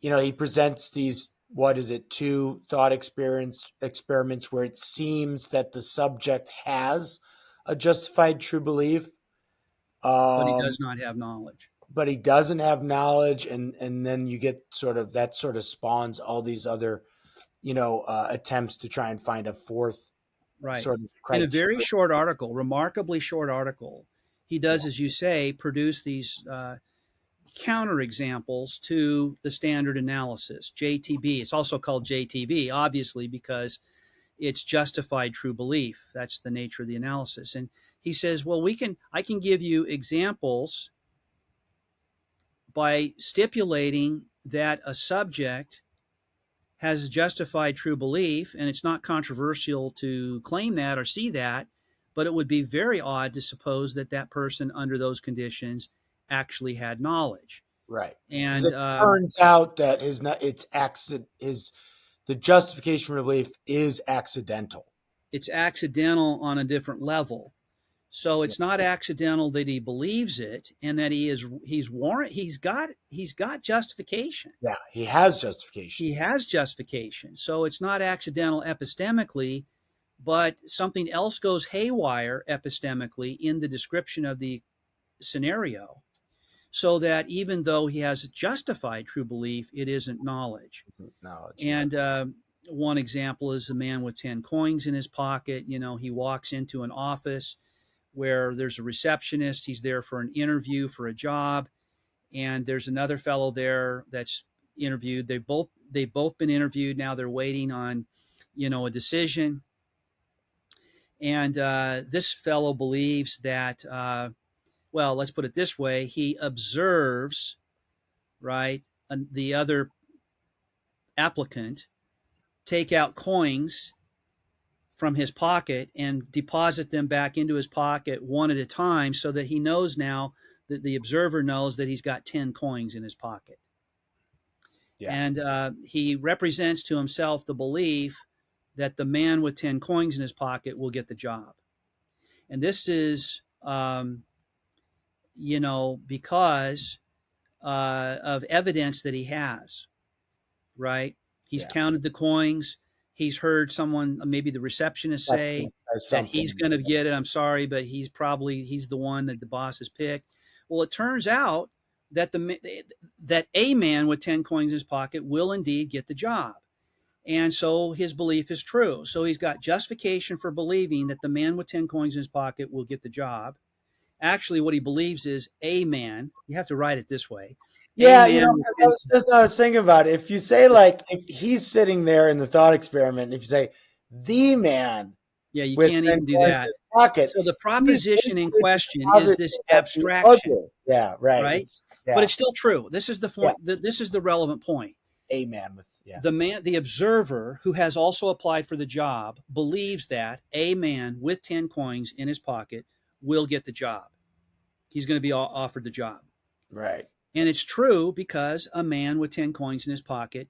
he presents these, what is it, two thought experiments where it seems that the subject has a justified true belief. But he does not have knowledge. But he doesn't have knowledge, and then you get sort of spawns all these other, attempts to try and find a fourth right. sort of In criteria. a very short article, remarkably short article, he does, as you say, produce these counterexamples to the standard analysis, JTB. It's also called JTB, obviously, because it's justified true belief. That's the nature of the analysis. And he says, well, I can give you examples by stipulating that a subject has justified true belief, and it's not controversial to claim that or see that, but it would be very odd to suppose that that person under those conditions actually had knowledge. Right. And It turns out that the justification for belief is accidental. it's accidental on a different level. So it's not accidental that he believes it and that he's got justification. Yeah, he has justification. He has justification. So it's not accidental epistemically, but something else goes haywire epistemically in the description of the scenario, so that even though he has justified true belief, it isn't knowledge. And one example is the man with 10 coins in his pocket. He walks into an office where there's a receptionist. He's there for an interview for a job, and there's another fellow there that's interviewed. They've both been interviewed. Now they're waiting on, a decision. And this fellow believes that, well, let's put it this way: he observes, right, the other applicant take out coins from his pocket and deposit them back into his pocket one at a time, so that he knows now that the observer knows that he's got 10 coins in his pocket. Yeah. And he represents to himself the belief that the man with 10 coins in his pocket will get the job. And this is, because of evidence that he has, right? He's counted the coins. He's heard someone, maybe the receptionist, say that he's going to get it. I'm sorry, but he's the one that the boss has picked. Well, it turns out that that a man with 10 coins in his pocket will indeed get the job. And so his belief is true. So he's got justification for believing that the man with 10 coins in his pocket will get the job. Actually, what he believes is a man. You have to write it this way. Yeah, I was thinking about it. If you say, like, if he's sitting there in the thought experiment, and if you say the man, you can't even do that. Pocket, so the proposition in question is this abstraction. Yeah, right. Right, but it's still true. This is the point. This is the relevant point. A man with the observer who has also applied for the job believes that a man with 10 coins in his pocket will get the job. He's going to be offered the job. Right. And it's true, because a man with 10 coins in his pocket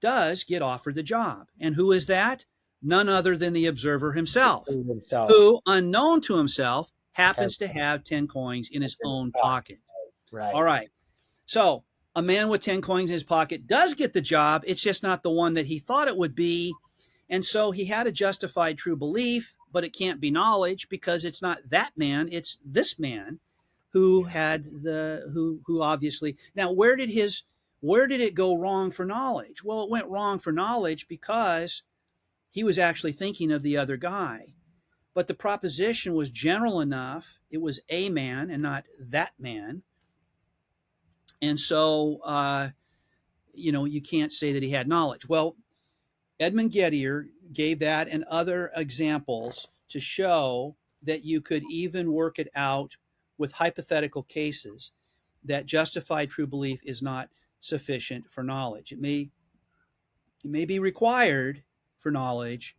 does get offered the job. And who is that? None other than the observer himself, who, unknown to himself, happens to have 10 coins in his own pocket. Right. All right. So a man with 10 coins in his pocket does get the job. It's just not the one that he thought it would be. And so he had a justified true belief, but it can't be knowledge, because it's not that man, it's this man who had who obviously. Now, where did it go wrong for knowledge? Well, it went wrong for knowledge because he was actually thinking of the other guy. But the proposition was general enough. It was a man and not that man. And so, you can't say that he had knowledge. Well, Edmund Gettier gave that and other examples to show that you could even work it out with hypothetical cases, that justified true belief is not sufficient for knowledge. It may be required for knowledge.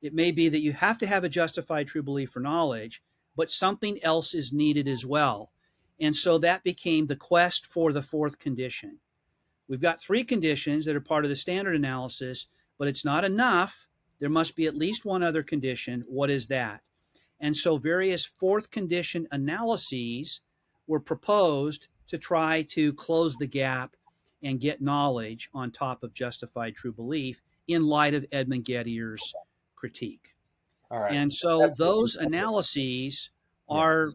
It may be that you have to have a justified true belief for knowledge, but something else is needed as well. And so that became the quest for the fourth condition. We've got three conditions that are part of the standard analysis, but it's not enough. There must be at least one other condition. What is that? And so various fourth condition analyses were proposed to try to close the gap and get knowledge on top of justified true belief in light of Edmund Gettier's critique. All right. And so those analyses are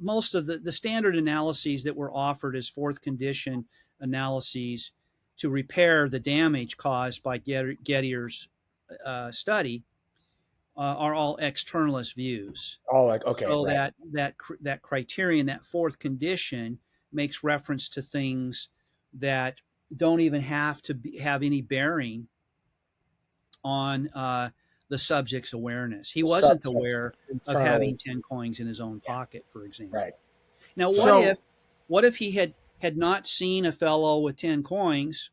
most of the standard analyses that were offered as fourth condition analyses to repair the damage caused by Gettier's study are all externalist views. Oh, okay. So that criterion, that fourth condition, makes reference to things that don't even have to have any bearing on the subject's awareness. He wasn't Subject aware of internally. having 10 coins in his own Yeah. pocket, for example. Right. Now, So what if he had not seen a fellow with 10 coins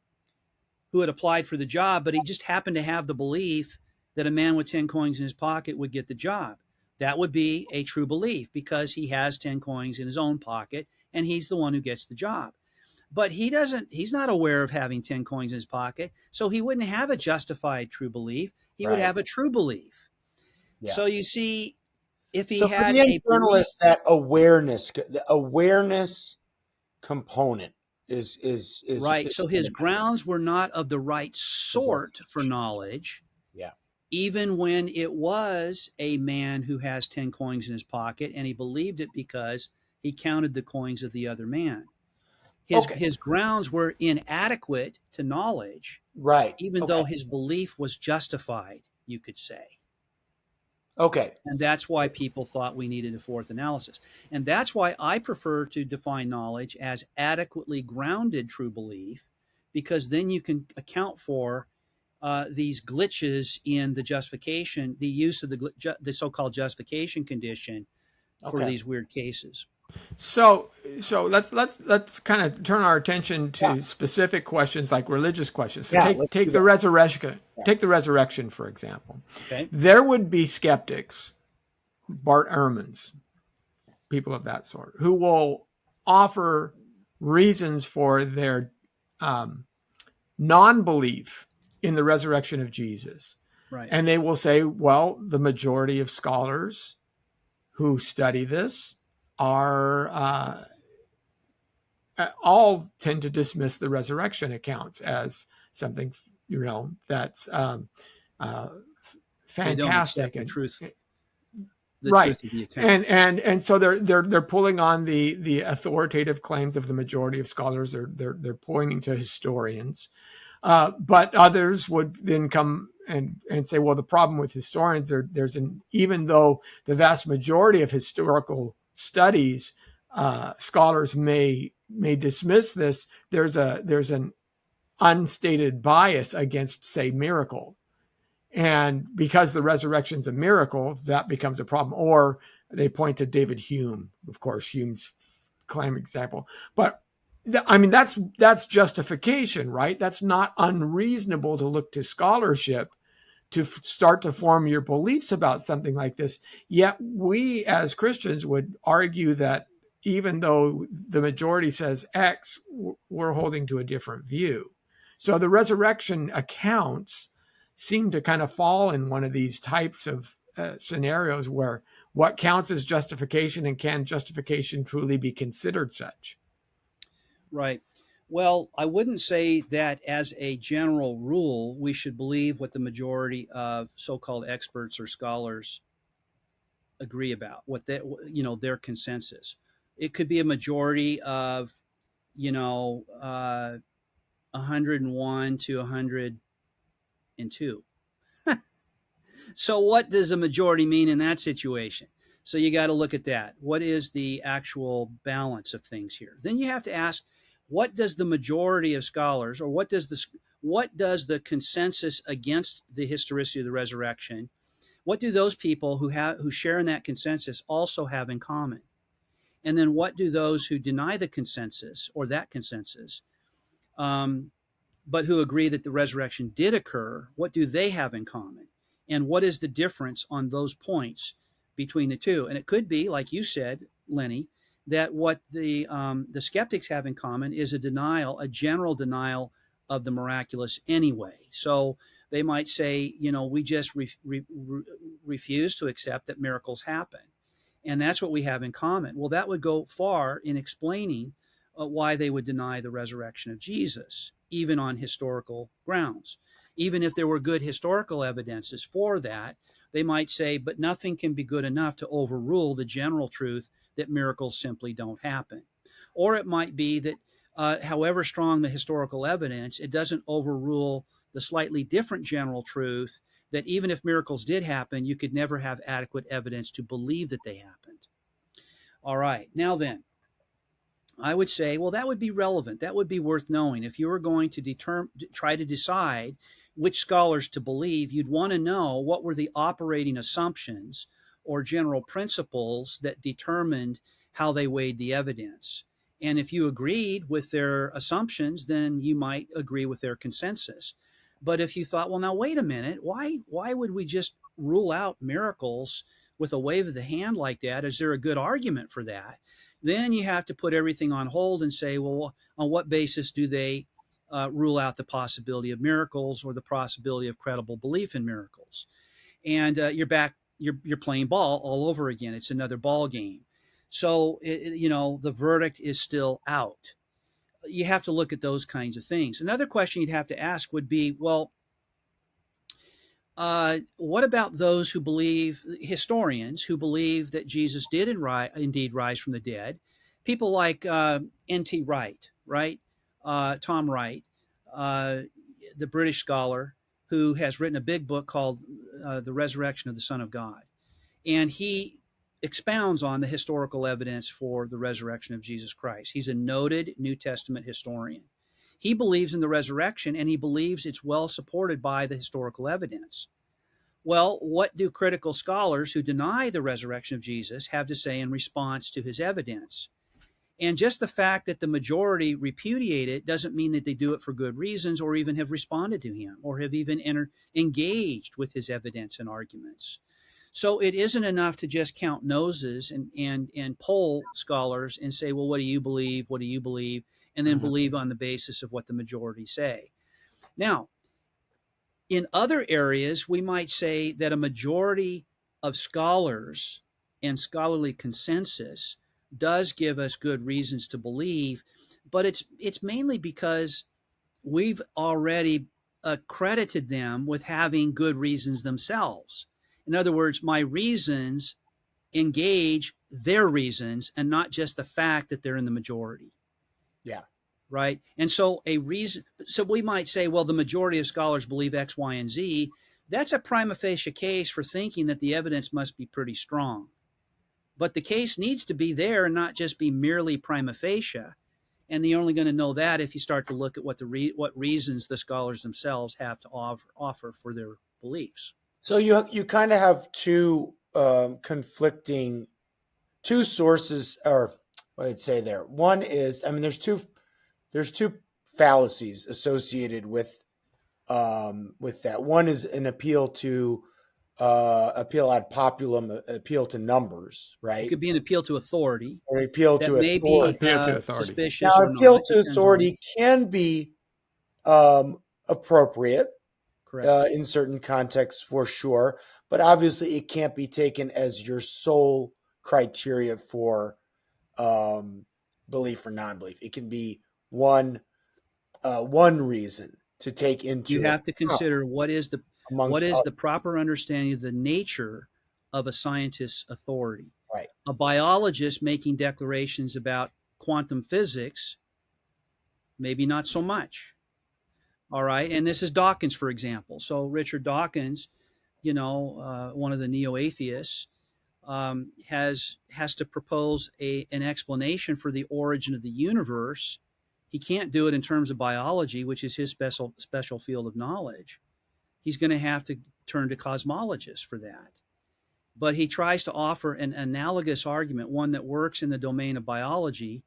who had applied for the job, but he just happened to have the belief that a man with 10 coins in his pocket would get the job? That would be a true belief because he has 10 coins in his own pocket and he's the one who gets the job. But he's not aware of having 10 coins in his pocket, so he wouldn't have a justified true belief. He would Right. have a true belief. Yeah. So you see, if he So for had the a belief, internalist, that awareness component is right, is so his grounds were not of the right sort for knowledge, Yeah. even when it was a man who has 10 coins in his pocket and he believed it because he counted the coins of the other man. Okay. His grounds were inadequate to knowledge, Right. even Okay. though his belief was justified, you could say. Okay. And that's why people thought we needed a fourth analysis. And that's why I prefer to define knowledge as adequately grounded true belief, because then you can account for these glitches in the justification, the use of the so-called justification condition for Okay. these weird cases. So let's kind of turn our attention to Yeah. specific questions like religious questions. So Yeah, let's do take the that. resurrection. Yeah. Take the resurrection, for example. Okay. There would be skeptics, Bart Ehrmans, people of that sort, who will offer reasons for their non-belief in the resurrection of Jesus. Right. And they will say, well, the majority of scholars who study this are all tend to dismiss the resurrection accounts as something, that's fantastic the and truth. Right. Truth of the account. And so they're pulling on the authoritative claims of the majority of scholars. They're pointing to historians, but others would then come and say, well, the problem with historians, even though the vast majority of historical studies scholars may dismiss this, there's an unstated bias against, say, miracle. And because the resurrection's a miracle, that becomes a problem. Or they point to David Hume, of course, Hume's claim example. But I mean, that's justification, right? That's not unreasonable to look to scholarship to start to form your beliefs about something like this. Yet we as Christians would argue that even though the majority says X, we're holding to a different view. So the resurrection accounts seem to kind of fall in one of these types of scenarios where what counts as justification, and can justification truly be considered such? Right. Well, I wouldn't say that as a general rule, we should believe what the majority of so-called experts or scholars agree about, what they, their consensus. It could be a majority of, 101 to 102. So what does a majority mean in that situation? So you got to look at that. What is the actual balance of things here? Then you have to ask, what does the majority of scholars, or what does the consensus against the historicity of the resurrection, what do those people who share in that consensus also have in common? And then what do those who deny the consensus or that consensus, but who agree that the resurrection did occur, what do they have in common? And what is the difference on those points between the two? And it could be, like you said, Lenny, that what the skeptics have in common is a general denial of the miraculous anyway. So they might say, we just refuse to accept that miracles happen. And that's what we have in common. Well, that would go far in explaining why they would deny the resurrection of Jesus, even on historical grounds. Even if there were good historical evidences for that, they might say, but nothing can be good enough to overrule the general truth that miracles simply don't happen. Or it might be that however strong the historical evidence, it doesn't overrule the slightly different general truth that even if miracles did happen, you could never have adequate evidence to believe that they happened. All right, now then, I would say, well, that would be relevant. That would be worth knowing. If you were going to try to decide which scholars to believe, you'd want to know what were the operating assumptions or general principles that determined how they weighed the evidence. And if you agreed with their assumptions, then you might agree with their consensus. But if you thought, well, now wait a minute, why would we just rule out miracles with a wave of the hand like that? Is there a good argument for that? Then you have to put everything on hold and say, well, on what basis do they rule out the possibility of miracles or the possibility of credible belief in miracles? And you're back, you're playing ball all over again. It's another ball game. So, the verdict is still out. You have to look at those kinds of things. Another question you'd have to ask would be, well, what about those who believe, historians who believe that Jesus did indeed rise from the dead? People like N.T. Wright, right? Tom Wright, the British scholar who has written a big book called The Resurrection of the Son of God. And he expounds on the historical evidence for the resurrection of Jesus Christ. He's a noted New Testament historian. He believes in the resurrection, and he believes it's well supported by the historical evidence. Well, what do critical scholars who deny the resurrection of Jesus have to say in response to his evidence? And just the fact that the majority repudiate it doesn't mean that they do it for good reasons or even have responded to him or have even engaged with his evidence and arguments. So it isn't enough to just count noses and poll scholars and say, well, what do you believe? What do you believe? And then believe on the basis of what the majority say. Now, in other areas, we might say that a majority of scholars and scholarly consensus does give us good reasons to believe, but it's mainly because we've already accredited them with having good reasons themselves. In other words, my reasons engage their reasons and not just the fact that they're in the majority. Yeah. Right. And so so we might say, well, the majority of scholars believe X, Y, and Z. That's a prima facie case for thinking that the evidence must be pretty strong. But the case needs to be there and not just be merely prima facie. And you're only going to know that if you start to look at what reasons the scholars themselves have to offer for their beliefs. So you kind of have two conflicting sources, or what I'd say there. One is, there's two fallacies associated with that. One is an appeal to appeal ad populum, appeal to numbers, right? It could be an appeal to authority, or appeal that to may authority. be Appeal to authority. suspicious Now, or appeal not. to authority can be appropriate Correct. in certain contexts for sure, but obviously it can't be taken as your sole criteria for belief or non-belief. It can be one reason to take into You have to consider what is the amongst proper understanding of the nature of a scientist's authority. right. A biologist making declarations about quantum physics, maybe not so much. All right. And this is Dawkins, for example. So Richard Dawkins, one of the neo-atheists, has to propose an explanation for the origin of the universe. He can't do it in terms of biology, which is his special field of knowledge. He's going to have to turn to cosmologists for that. But he tries to offer an analogous argument, one that works in the domain of biology,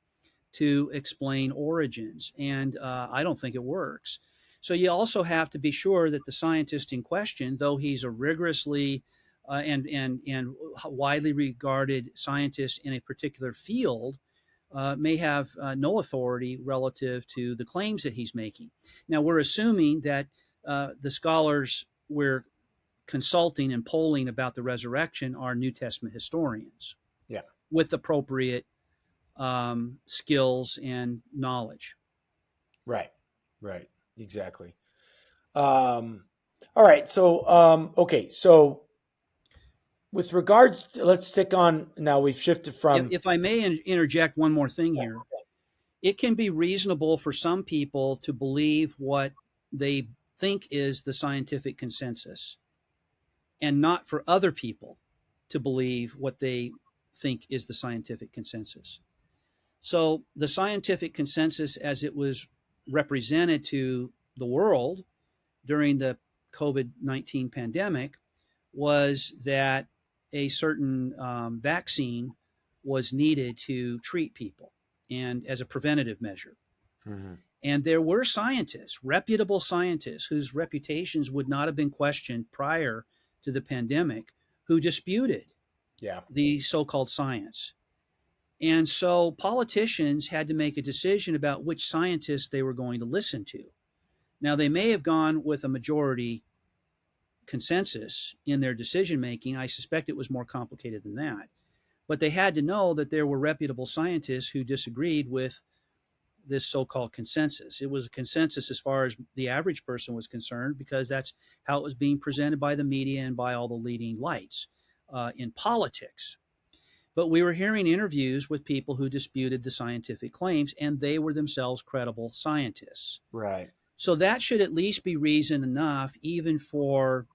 to explain origins. And I don't think it works. So you also have to be sure that the scientist in question, though he's a rigorously and widely regarded scientist in a particular field, may have no authority relative to the claims that he's making. Now, we're assuming that the scholars we're consulting and polling about the resurrection are New Testament historians, Yeah, with appropriate skills and knowledge. Right, exactly. All right, so okay, so with regards to, let's stick on now. We've shifted from. If I may interject one more thing here, it can be reasonable for some people to believe what they think is the scientific consensus, and not for other people to believe what they think is the scientific consensus. So the scientific consensus as it was represented to the world during the COVID-19 pandemic was that a certain vaccine was needed to treat people and as a preventative measure. Mhm. And there were scientists, reputable scientists, whose reputations would not have been questioned prior to the pandemic, who disputed Yeah. the so-called science. And so politicians had to make a decision about which scientists they were going to listen to. Now, they may have gone with a majority consensus in their decision making. I suspect it was more complicated than that. But they had to know that there were reputable scientists who disagreed with this so-called consensus. It was a consensus as far as the average person was concerned, because that's how it was being presented by the media and by all the leading lights in politics. But we were hearing interviews with people who disputed the scientific claims, and they were themselves credible scientists. Right. So that should at least be reason enough, even for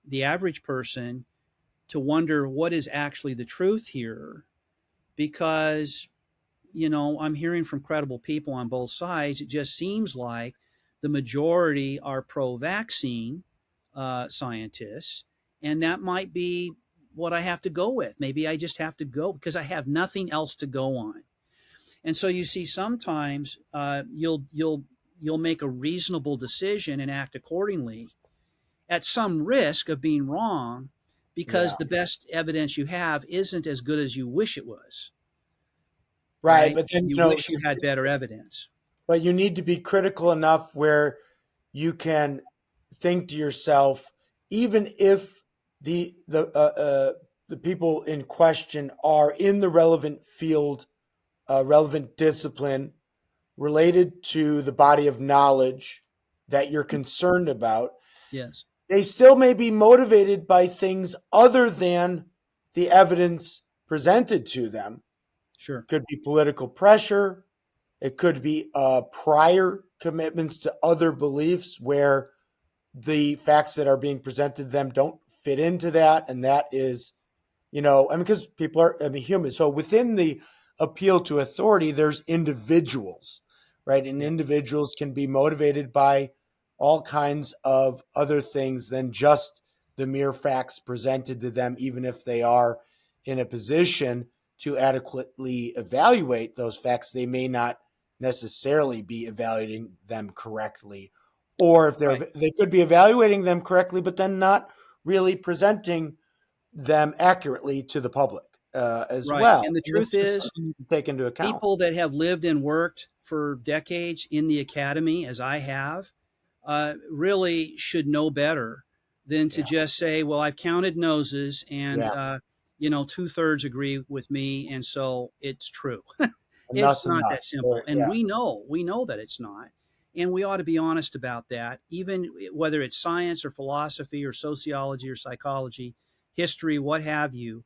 the average person, to wonder what is actually the truth here, because I'm hearing from credible people on both sides. It just seems like the majority are pro-vaccine scientists, and that might be what I have to go with. Maybe I just have to go because I have nothing else to go on. And so you see, sometimes you'll make a reasonable decision and act accordingly, at some risk of being wrong, because Yeah. the best evidence you have isn't as good as you wish it was. Right. Right? But then, You wish you had better evidence. but you need to be critical enough where you can think to yourself, even if the people in question are in the relevant field, relevant discipline related to the body of knowledge that you're concerned about, Yes. they still may be motivated by things other than the evidence presented to them. Sure. Could be political pressure. It could be prior commitments to other beliefs where the facts that are being presented to them don't fit into that. And that is, because people are, human. So within the appeal to authority, there's individuals, right? And Yeah. individuals can be motivated by all kinds of other things than just the mere facts presented to them, even if they are in a position to adequately evaluate those facts. They may not necessarily be evaluating them correctly, or if Right. they could be evaluating them correctly, but then not really presenting them accurately to the public as Right. well. And the And it's truth just is, something to take into account. people that have lived and worked for decades in the academy, as I have, really should know better than to Yeah. just say, well, I've counted noses and, Yeah. 2/3 agree with me. And so it's true. And It's thus and not that thus. simple. And Yeah. we know that it's not. And we ought to be honest about that, even whether it's science or philosophy or sociology or psychology, history, what have you.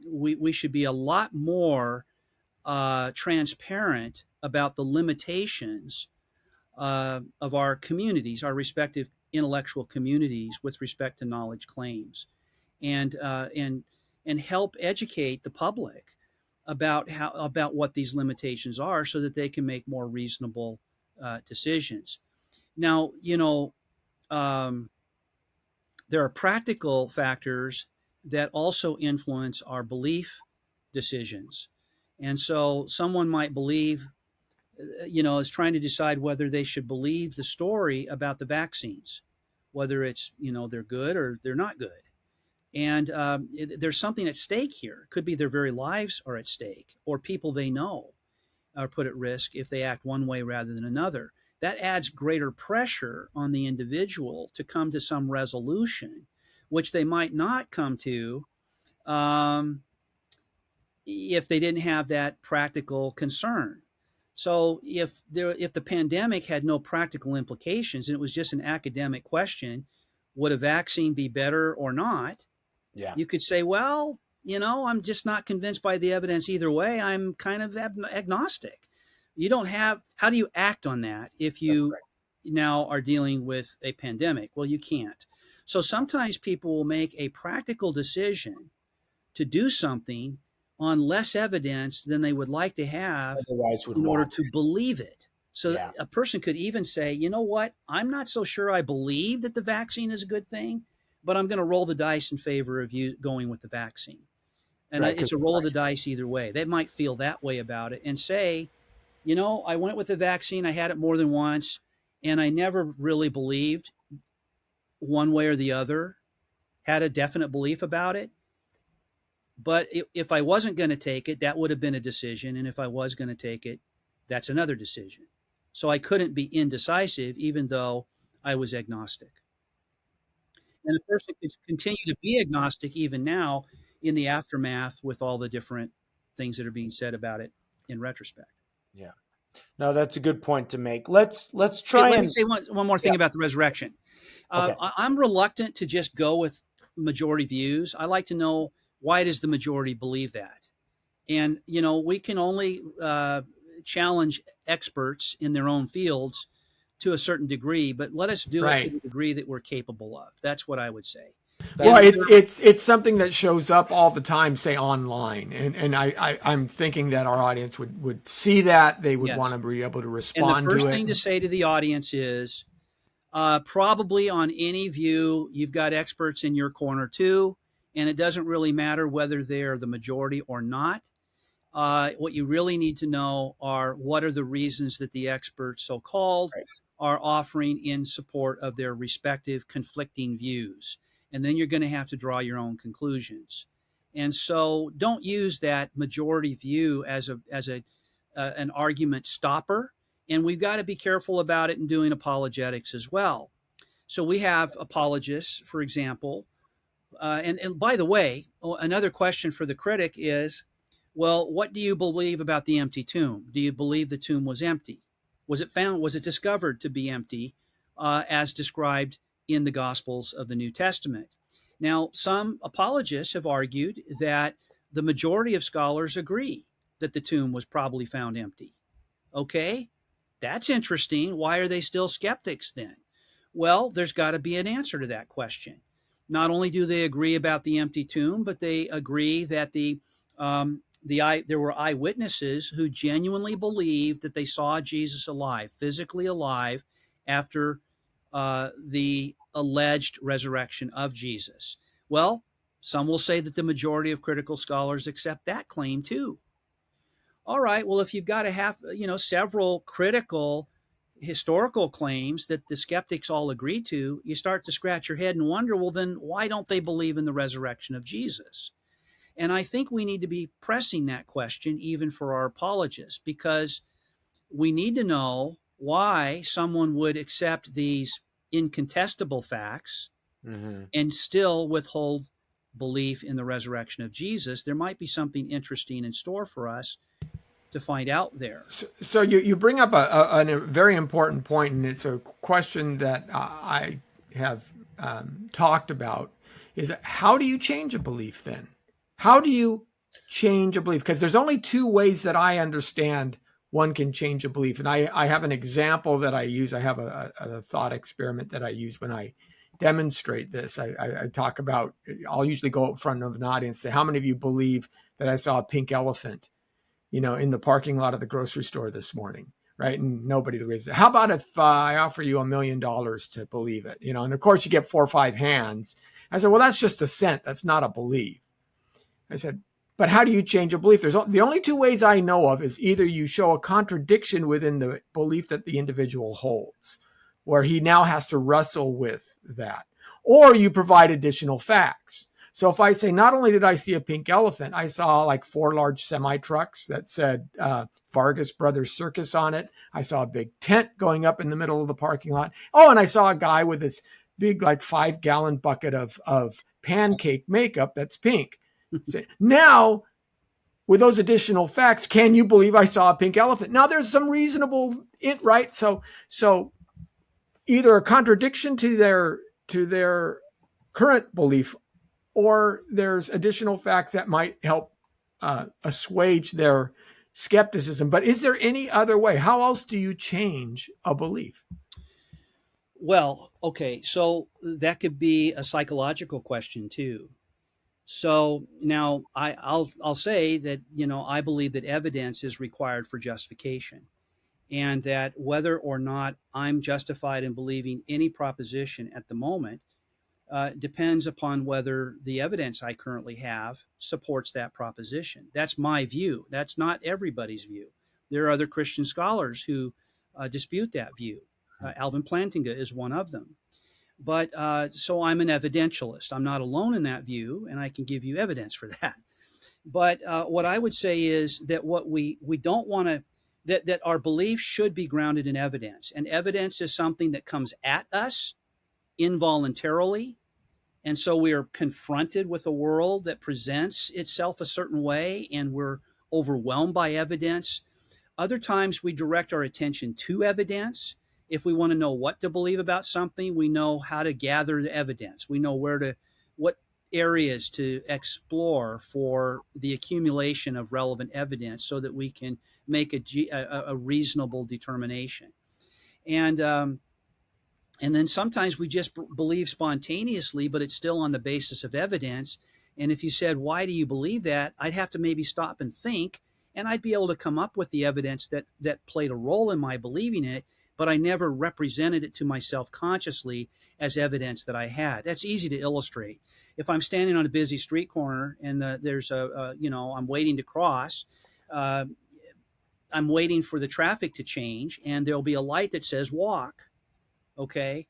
We should be a lot more transparent about the limitations of our communities, our respective intellectual communities, with respect to knowledge claims, and uh, and and help educate the public about what these limitations are, so that they can make more reasonable decisions. Now, um, there are practical factors that also influence our belief decisions. And so someone might believe, is trying to decide whether they should believe the story about the vaccines, whether it's, they're good or they're not good. And there's something at stake here. It could be their very lives are at stake, or people they know are put at risk if they act one way rather than another. That adds greater pressure on the individual to come to some resolution, which they might not come to um, if they didn't have that practical concern. So if the pandemic had no practical implications and it was just an academic question, would a vaccine be better or not? Yeah. You could say, well, I'm just not convinced by the evidence either way. I'm kind of agnostic. You don't have, how do you act on that if That's you right. now are dealing with a pandemic? Well, you can't. So sometimes people will make a practical decision to do something on less evidence than they would like to have Otherwise would in order want to believe it. So Yeah. a person could even say, you know what, I'm not so sure I believe that the vaccine is a good thing, but I'm going to roll the dice in favor of you going with the vaccine. And Right, it's 'cause a roll of the dice either way. They might feel that way about it and say, you know, I went with the vaccine, I had it more than once, and I never really believed one way or the other, had a definite belief about it. But if I wasn't going to take it, that would have been a decision. And if I was going to take it, that's another decision. So I couldn't be indecisive, even though I was agnostic. And a person could continue to be agnostic even now in the aftermath with all the different things that are being said about it in retrospect. Yeah. No, that's a good point to make. Let's Hey, try let me and say one more thing Yeah. about the resurrection. Okay. I'm reluctant to just go with majority views. I like to know, why does the majority believe that? And, you know, we can only challenge experts in their own fields to a certain degree, but let us do it to Right. the degree that we're capable of. That's what I would say. Well, And it's something that shows up all the time, say online, and I'm thinking that our audience would see that, they would yes. want to be able to And the respond first to thing it. to say to the audience is, probably on any view, you've got experts in your corner too, and it doesn't really matter whether they're the majority or not. What you really need to know are, what are the reasons that the experts, so-called, Right. are offering in support of their respective conflicting views. And then you're going to have to draw your own conclusions. And so don't use that majority view as an argument stopper. And we've got to be careful about it in doing apologetics as well. So we have apologists, for example. And by the way, another question for the critic is, well, what do you believe about the empty tomb? Do you believe the tomb was empty? Was it discovered to be empty, as described in the Gospels of the New Testament? Now, some apologists have argued that the majority of scholars agree that the tomb was probably found empty. Okay, that's interesting. Why are they still skeptics then? Well, there's got to be an answer to that question. Not only do they agree about the empty tomb, but they agree that there were eyewitnesses who genuinely believed that they saw Jesus alive, physically alive, after the alleged resurrection of Jesus. Well, some will say that the majority of critical scholars accept that claim too. All right, well, if you've got to have, several critical historical claims that the skeptics all agree to, you start to scratch your head and wonder, well, then why don't they believe in the resurrection of Jesus? And I think we need to be pressing that question even for our apologists, because we need to know why someone would accept these incontestable facts and still withhold belief in the resurrection of Jesus. There might be something interesting in store for us to find out there. So you bring up a very important point, and it's a question that I have talked about, is how do you change a belief then? How do you change a belief? Because there's only two ways that I understand one can change a belief. And I have an example that I use. I have a thought experiment that I use when I demonstrate this. I talk about, I'll usually go up front of an audience and say, how many of you believe that I saw a pink elephant, in the parking lot of the grocery store this morning, right? And nobody raised it. How about if I offer you $1 million to believe it? And of course you get 4 or 5 hands. I said, well, that's just assent. That's not a belief. I said, but how do you change a belief? The only two ways I know of is either you show a contradiction within the belief that the individual holds, where he now has to wrestle with that, or you provide additional facts. So if I say, not only did I see a pink elephant, I saw like 4 large semi-trucks that said Vargas Brothers Circus on it. I saw a big tent going up in the middle of the parking lot. Oh, and I saw a guy with this big, like 5-gallon bucket of pancake makeup that's pink. So now, with those additional facts, can you believe I saw a pink elephant? Now, there's some reasonable, right? So either a contradiction to their current belief, or there's additional facts that might help assuage their skepticism. But is there any other way? How else do you change a belief? Well, okay, so that could be a psychological question too. So now I'll say that, I believe that evidence is required for justification, and that whether or not I'm justified in believing any proposition at the moment depends upon whether the evidence I currently have supports that proposition. That's my view. That's not everybody's view. There are other Christian scholars who dispute that view. Alvin Plantinga is one of them. But so I'm an evidentialist. I'm not alone in that view, and I can give you evidence for that. But what I would say is that what we don't want to, that our belief should be grounded in evidence. And evidence is something that comes at us involuntarily. And so we are confronted with a world that presents itself a certain way, and we're overwhelmed by evidence. Other times we direct our attention to evidence. If we want to know what to believe about something, we know how to gather the evidence. We know what areas to explore for the accumulation of relevant evidence so that we can make a reasonable determination. And then sometimes we just believe spontaneously, but it's still on the basis of evidence. And if you said, why do you believe that? I'd have to maybe stop and think, and I'd be able to come up with the evidence that played a role in my believing it, but I never represented it to myself consciously as evidence that I had. That's easy to illustrate. If I'm standing on a busy street corner and there's I'm waiting to cross, I'm waiting for the traffic to change, and there'll be a light that says walk. Okay.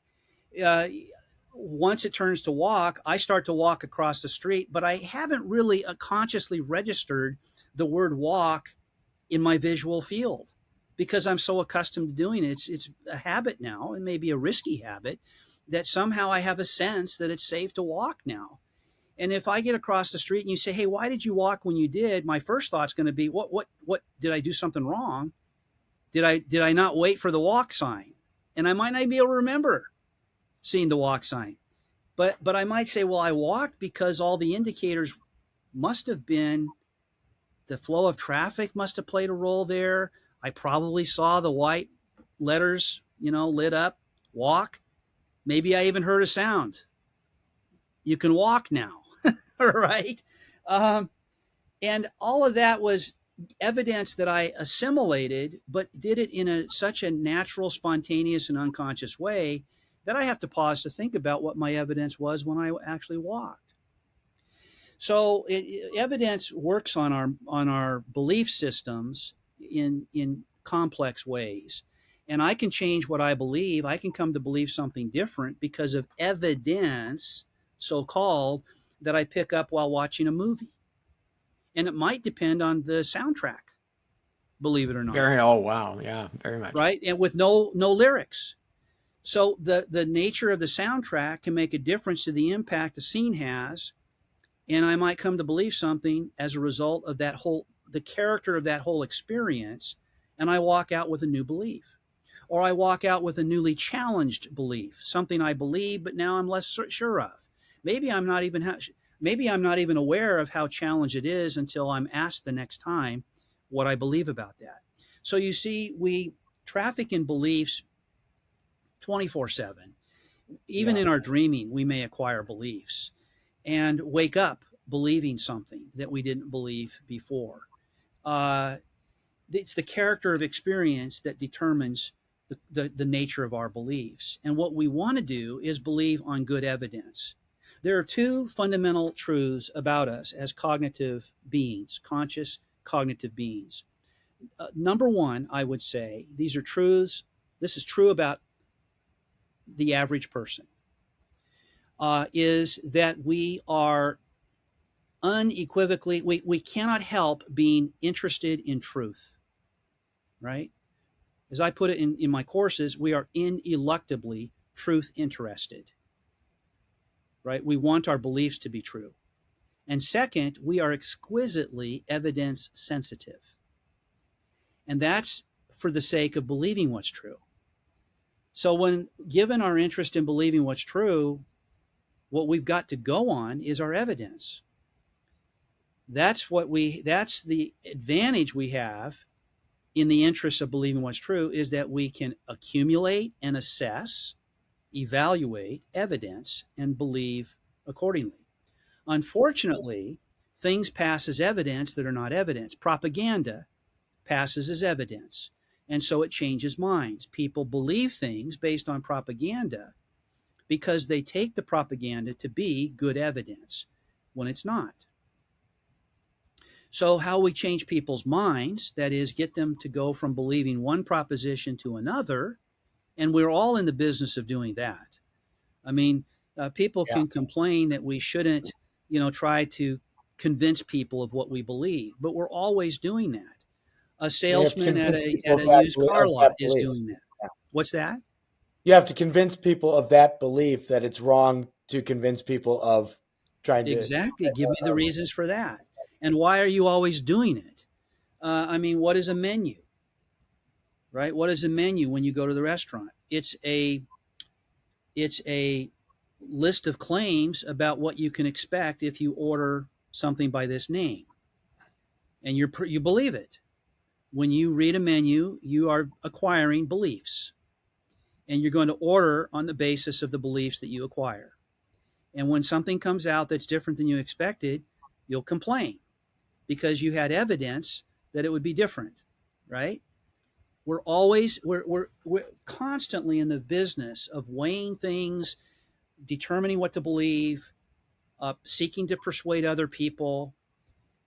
Once it turns to walk, I start to walk across the street, but I haven't really consciously registered the word walk in my visual field because I'm so accustomed to doing it. It's a habit now, and maybe a risky habit, that somehow I have a sense that it's safe to walk now. And if I get across the street and you say, hey, why did you walk when you did? My first thought's going to be, what did I do something wrong? Did I not wait for the walk sign? And I might not be able to remember seeing the walk sign. But I might say, well, I walked because all the indicators must have been, the flow of traffic must have played a role there. I probably saw the white letters, lit up, walk. Maybe I even heard a sound. You can walk now, right? And all of that was evidence that I assimilated, but did it in such a natural, spontaneous, and unconscious way that I have to pause to think about what my evidence was when I actually walked. So evidence works on our belief systems in complex ways. And I can change what I believe. I can come to believe something different because of evidence, so-called, that I pick up while watching a movie. And it might depend on the soundtrack, believe it or not. Oh, wow. Yeah, very much. Right? And with no lyrics. So the nature of the soundtrack can make a difference to the impact a scene has. And I might come to believe something as a result of the character of that whole experience. And I walk out with a new belief. Or I walk out with a newly challenged belief, something I believe, but now I'm less sure of. Maybe I'm not even aware of how challenged it is until I'm asked the next time what I believe about that. So you see, we traffic in beliefs 24/7. Even in our dreaming, we may acquire beliefs and wake up believing something that we didn't believe before. It's the character of experience that determines the nature of our beliefs. And what we want to do is believe on good evidence. There are two fundamental truths about us as cognitive beings, conscious cognitive beings. Number one, I would say, these are truths. This is true about the average person, is that we are unequivocally, we cannot help being interested in truth, right? As I put it in my courses, we are ineluctably truth interested, right? We want our beliefs to be true. And second, we are exquisitely evidence sensitive. And that's for the sake of believing what's true. So when given our interest in believing what's true, what we've got to go on is our evidence. That's the advantage we have in the interest of believing what's true, is that we can accumulate and assess, evaluate evidence, and believe accordingly. Unfortunately, things pass as evidence that are not evidence. Propaganda passes as evidence. And so it changes minds. People believe things based on propaganda because they take the propaganda to be good evidence when it's not. So, how we change people's minds, that is, get them to go from believing one proposition to another, and we're all in the business of doing that. I mean, people Yeah. can complain that we shouldn't, try to convince people of what we believe, but we're always doing that. A You have to salesman at convince a people at of a used car of lot that is belief. doing that. Yeah. What's that? You have to convince people of that belief that it's wrong to convince people of trying to. Exactly. Give me the reasons for that. And why are you always doing it? I mean, what is a menu? Right? What is a menu when you go to the restaurant? It's a list of claims about what you can expect if you order something by this name, and you believe it. When you read a menu, you are acquiring beliefs, and you're going to order on the basis of the beliefs that you acquire. And when something comes out that's different than you expected, you'll complain because you had evidence that it would be different, right? We're constantly in the business of weighing things, determining what to believe, seeking to persuade other people.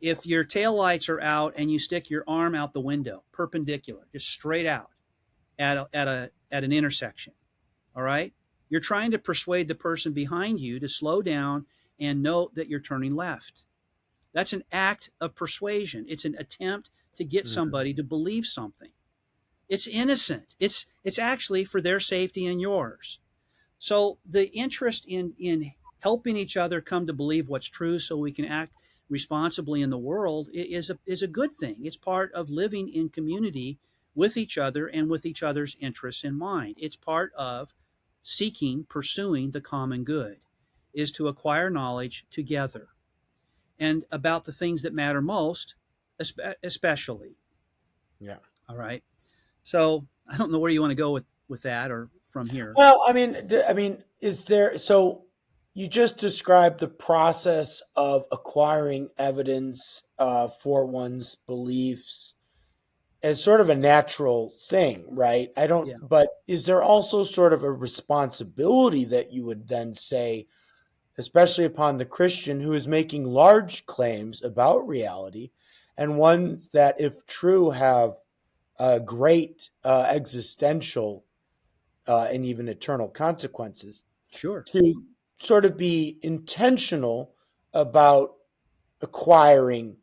If your taillights are out and you stick your arm out the window, perpendicular, just straight out at an intersection, all right, you're trying to persuade the person behind you to slow down and note that you're turning left. That's an act of persuasion. It's an attempt to get somebody to believe something. It's innocent. It's actually for their safety and yours. So the interest in helping each other come to believe what's true so we can act responsibly in the world is a good thing. It's part of living in community with each other and with each other's interests in mind. It's part of pursuing the common good, is to acquire knowledge together and about the things that matter most, especially. Yeah. All right. So I don't know where you want to go with that or from here. Well, is there? So you just described the process of acquiring evidence for one's beliefs as sort of a natural thing, right? I don't. Yeah. But is there also sort of a responsibility that you would then say, especially upon the Christian who is making large claims about reality, and ones that, if true, have great existential and even eternal consequences, Sure. to sort of be intentional about acquiring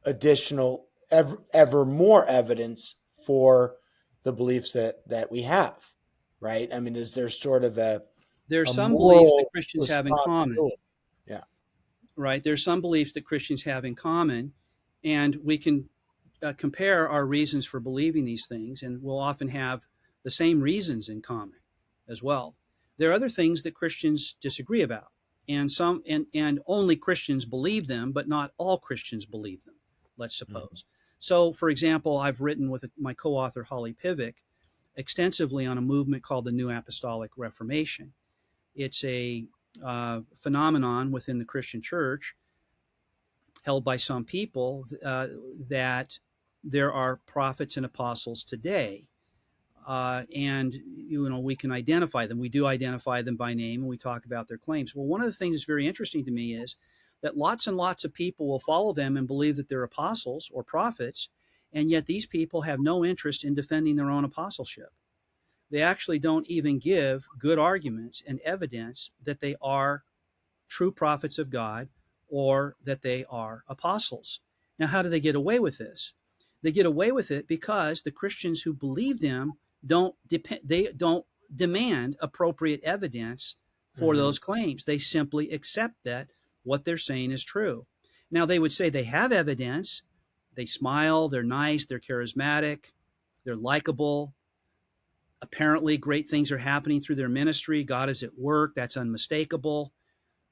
additional, ever more evidence for the beliefs that we have, right? I mean, is there sort of There's a some beliefs that moral Christians have in common, responsibility? Yeah. right? There's some beliefs that Christians have in common, and we can compare our reasons for believing these things, and we'll often have the same reasons in common as well. There are other things that Christians disagree about, and only Christians believe them, but not all Christians believe them, let's suppose. So, for example, I've written with my co-author Holly Pivick extensively on a movement called the New Apostolic Reformation. It's a phenomenon within the Christian church held by some people that there are prophets and apostles today. And we can identify them. We do identify them by name, and we talk about their claims. Well, one of the things that's very interesting to me is that lots and lots of people will follow them and believe that they're apostles or prophets, and yet these people have no interest in defending their own apostleship. They actually don't even give good arguments and evidence that they are true prophets of God or that they are apostles. Now, how do they get away with this? They get away with it because the Christians who believe them don't demand appropriate evidence for those claims. They simply accept that what they're saying is true. Now, they would say they have evidence. They smile, they're nice, they're charismatic, they're likable. Apparently, great things are happening through their ministry. God is at work. That's unmistakable.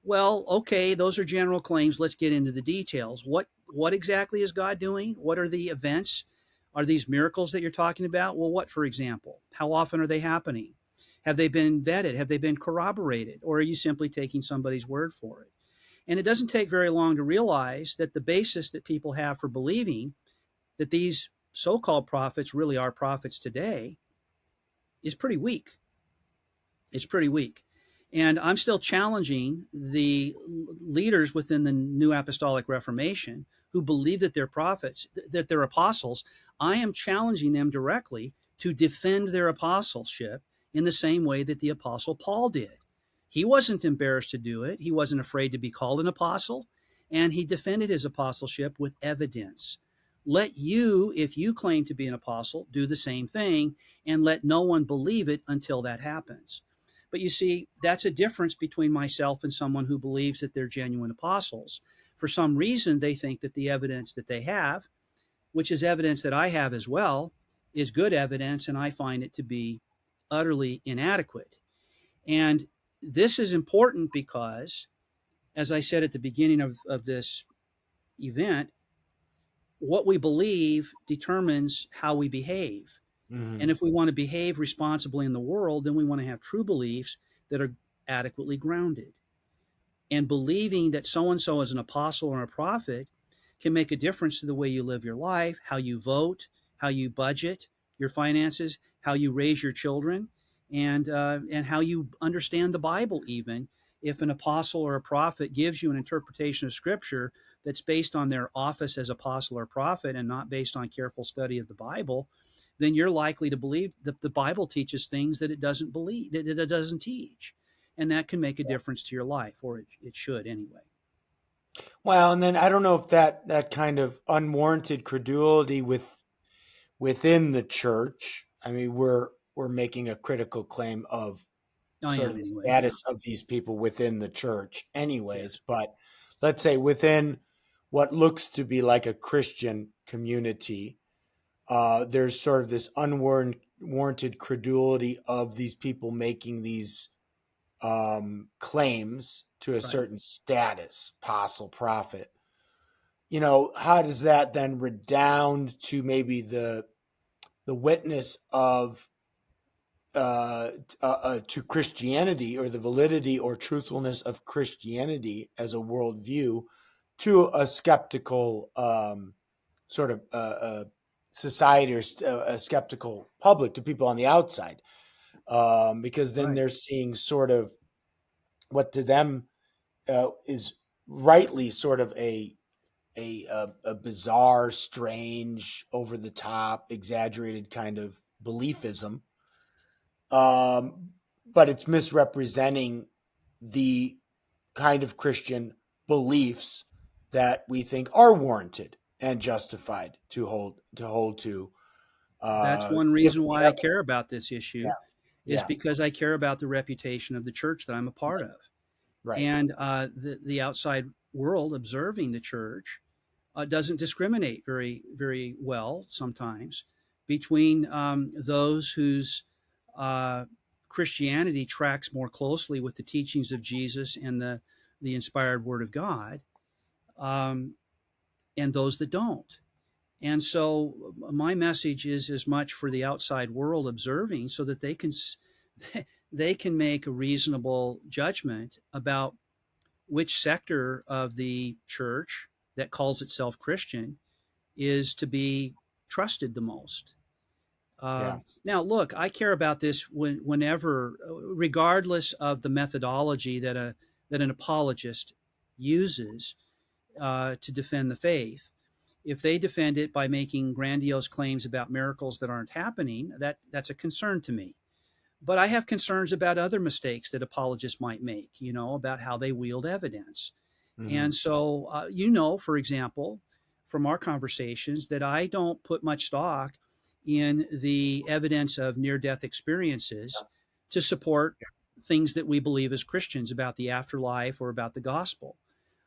Well, okay, those are general claims. Let's get into the details. What exactly is God doing? What are the events? Are these miracles that you're talking about? Well, what, for example? How often are they happening? Have they been vetted? Have they been corroborated? Or are you simply taking somebody's word for it? And it doesn't take very long to realize that the basis that people have for believing that these so-called prophets really are prophets today is pretty weak. It's pretty weak. And I'm still challenging the leaders within the New Apostolic Reformation who believe that they're prophets, that they're apostles. I am challenging them directly to defend their apostleship in the same way that the Apostle Paul did. He wasn't embarrassed to do it. He wasn't afraid to be called an apostle, and he defended his apostleship with evidence. Let you, if you claim to be an apostle, do the same thing, and let no one believe it until that happens. But you see, that's a difference between myself and someone who believes that they're genuine apostles. For some reason, they think that the evidence that they have, which is evidence that I have as well, is good evidence, and I find it to be utterly inadequate. And this is important because, as I said at the beginning of this event, what we believe determines how we behave. Mm-hmm. And if we want to behave responsibly in the world, then we want to have true beliefs that are adequately grounded. And believing that so-and-so is an apostle or a prophet can make a difference to the way you live your life, how you vote, how you budget your finances, how you raise your children, and how you understand the Bible even. If an apostle or a prophet gives you an interpretation of Scripture that's based on their office as apostle or prophet and not based on careful study of the Bible, then you're likely to believe that the Bible teaches things that it doesn't believe, that it doesn't teach. And that can make a difference to your life, or it should anyway. Well, and then I don't know if that kind of unwarranted credulity within the church. I mean, we're making a critical claim of sort of the Anyway, status of these people within the church, anyways. But let's say within what looks to be like a Christian community, there's sort of this unwarranted credulity of these people making these claims to a certain status, apostle, prophet. You know, how does that then redound to maybe the witness of to Christianity, or the validity or truthfulness of Christianity as a worldview to a skeptical sort of society, or a skeptical public, to people on the outside? Because then they're seeing sort of what to them is rightly sort of a bizarre, strange, over the top, exaggerated kind of beliefism. But it's misrepresenting the kind of Christian beliefs that we think are warranted and justified to hold to. That's one reason why I care about this issue, is Yeah. because I care about the reputation of the church that I'm a part of. Right. And the outside world observing the church doesn't discriminate very, very well sometimes between those whose Christianity tracks more closely with the teachings of Jesus and the inspired Word of God, and those that don't. And so my message is as much for the outside world observing, so that they can make a reasonable judgment about which sector of the church that calls itself Christian is to be trusted the most. Now, look, I care about this whenever, regardless of the methodology that an apologist uses to defend the faith. If they defend it by making grandiose claims about miracles that aren't happening, that's a concern to me. But I have concerns about other mistakes that apologists might make, about how they wield evidence. Mm-hmm. And so, for example, from our conversations, that I don't put much stock in the evidence of near-death experiences to support things that we believe as Christians about the afterlife or about the gospel.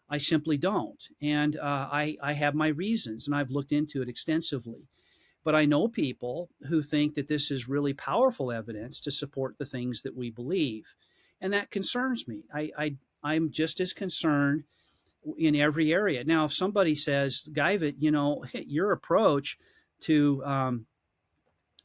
I simply don't. And I have my reasons, and I've looked into it extensively. But I know people who think that this is really powerful evidence to support the things that we believe. And that concerns me. I'm just as concerned in every area. Now, if somebody says, Geivett, your approach to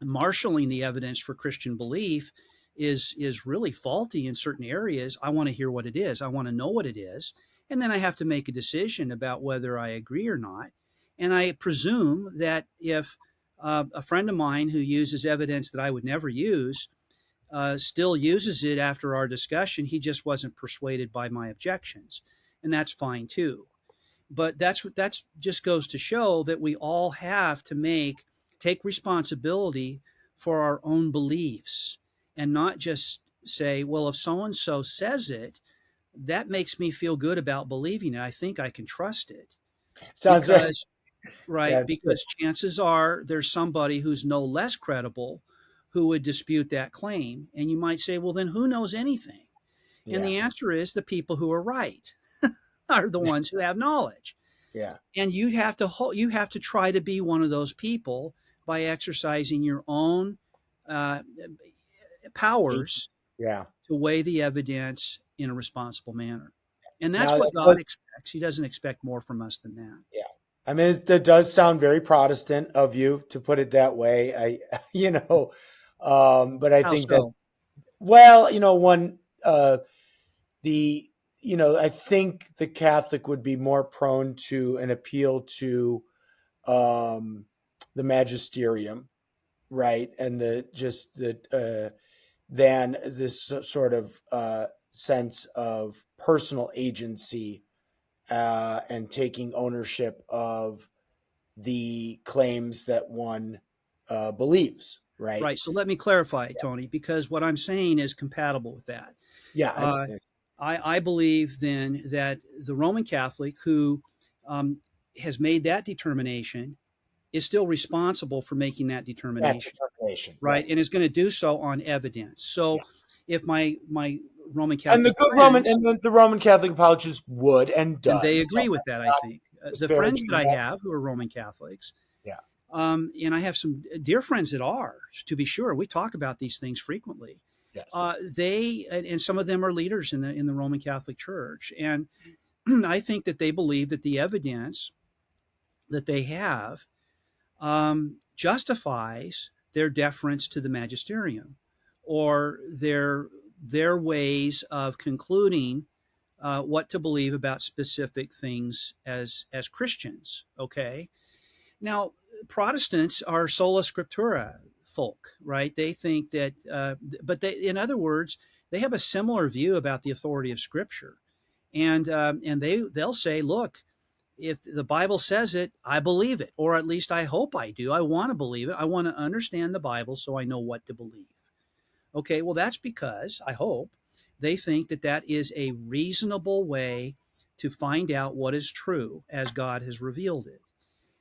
marshaling the evidence for Christian belief is really faulty in certain areas, I want to hear what it is. I want to know what it is. And then I have to make a decision about whether I agree or not. And I presume that if a friend of mine who uses evidence that I would never use still uses it after our discussion, he just wasn't persuaded by my objections. And that's fine too. But that's just goes to show that we all have to take responsibility for our own beliefs and not just say, well, if so and so says it, that makes me feel good about believing it. I think I can trust it. Sounds right. Because right, Yeah, it's good. because chances are there's somebody who's no less credible who would dispute that claim. And you might say, well, then who knows anything? And Yeah. the answer is the people who are right are the ones who have knowledge. Yeah. And you have to try to be one of those people by exercising your own uh, powers Yeah. to weigh the evidence in a responsible manner. And that's Now what that God does, expects. He doesn't expect more from us than that. yeah. I mean, that does sound very Protestant of you to put it that way. But I How think so? that's, well, the, I think the Catholic would be more prone to an appeal to um, the magisterium, right? And than this sort of sense of personal agency and taking ownership of the claims that one believes, right? Right. So let me clarify, Tony, because what I'm saying is compatible with that. Yeah. Uh, I believe then that the Roman Catholic who um, has made that determination is still responsible for making that that determination, determination, right? right? And is going to do so on evidence. So Yeah. if my Roman And the Catholic good Roman friends, and the Roman Catholic apologist would and and they does. So agree with that, I I'm not think. The friends disparaging that I that. have who are Roman Catholics, Yeah. and I have some dear friends that are, to be sure, we talk about these things frequently. Yes. They and some of them are leaders in the Roman Catholic Church, and I think that they believe that the evidence that they have justifies their deference to the magisterium or their ways of concluding what to believe about specific things as Christians. Okay, now Protestants are sola scriptura folk, right? They think that, but they, in other words, they have a similar view about the authority of Scripture, and they'll say, look, if the Bible says it, I believe it, or at least I hope I do. I want to believe it. I want to understand the Bible so I know what to believe. Okay, well, that's because I hope they think that that is a reasonable way to find out what is true as God has revealed it.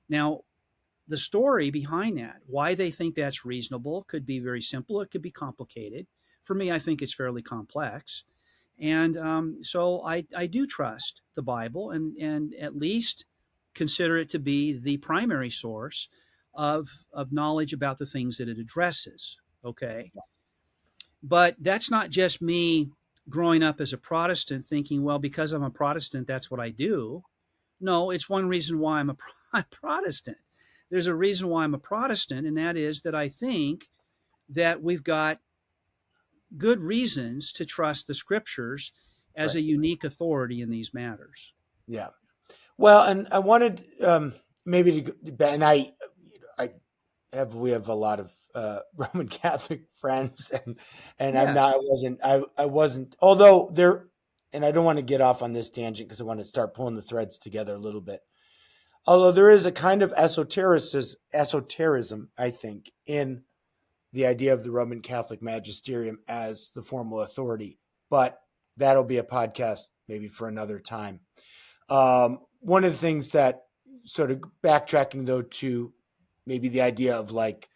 Now, the story behind that, why they think that's reasonable, could be very simple. It could be complicated. For me, I think it's fairly complex. And so I do trust the Bible and at least consider it to be the primary source of knowledge about the things that it addresses. Okay. But that's not just me growing up as a Protestant thinking, well, because I'm a Protestant, that's what I do. No, it's one reason why I'm a Protestant. There's a reason why I'm a Protestant, and that is that I think that we've got good reasons to trust the scriptures as Right. a unique authority in these matters. Yeah. Well, and I wanted maybe to, and we have a lot of Roman Catholic friends, and I'm Yes. not, I wasn't, although there, and I don't want to get off on this tangent because I want to start pulling the threads together a little bit. Although there is a kind of esotericism, I think, in the idea of the Roman Catholic magisterium as the formal authority, but that'll be a podcast maybe for another time. One of the things that, sort of backtracking though to maybe the idea of like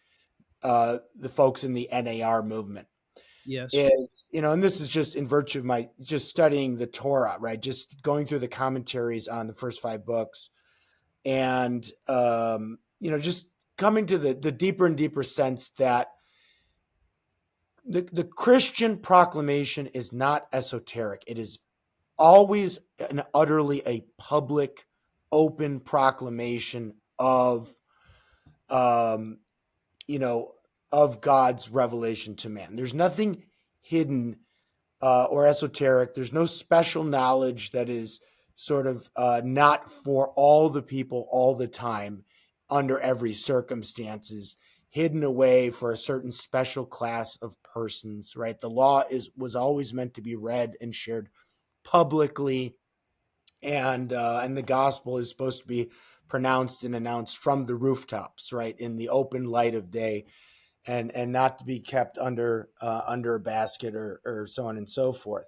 the folks in the NAR movement Yes. is, and this is just in virtue of my just studying the Torah, right? Just going through the commentaries on the first 5 books and, just coming to the deeper and deeper sense that the Christian proclamation is not esoteric. It is always and utterly a public, open proclamation of, of God's revelation to man. There's nothing hidden or esoteric. There's no special knowledge that is sort of not for all the people all the time under every circumstances, hidden away for a certain special class of persons, right? The law was always meant to be read and shared publicly, and the gospel is supposed to be pronounced and announced from the rooftops, right, in the open light of day, and not to be kept under a basket or so on and so forth.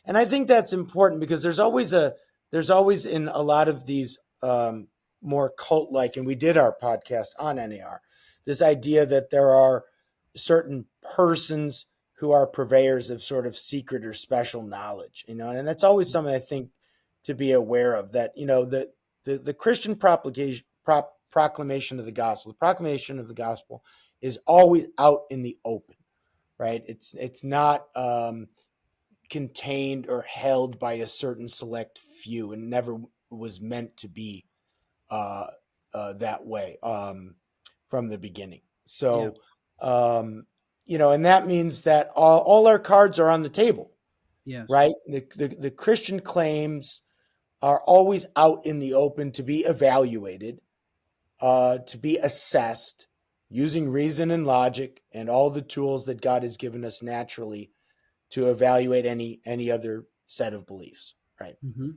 And I think that's important because there's always in a lot of these more cult-like, and we did our podcast on NAR, this idea that there are certain persons who are purveyors of sort of secret or special knowledge, and that's always something I think to be aware of, that, the Christian proclamation of the gospel, the proclamation of the gospel is always out in the open, right? It's not contained or held by a certain select few, and never was meant to be that way from the beginning. So, and that means that all our cards are on the table, Yes. right? The Christian claims are always out in the open to be evaluated, to be assessed using reason and logic and all the tools that God has given us naturally to evaluate any other set of beliefs, right? Mm-hmm.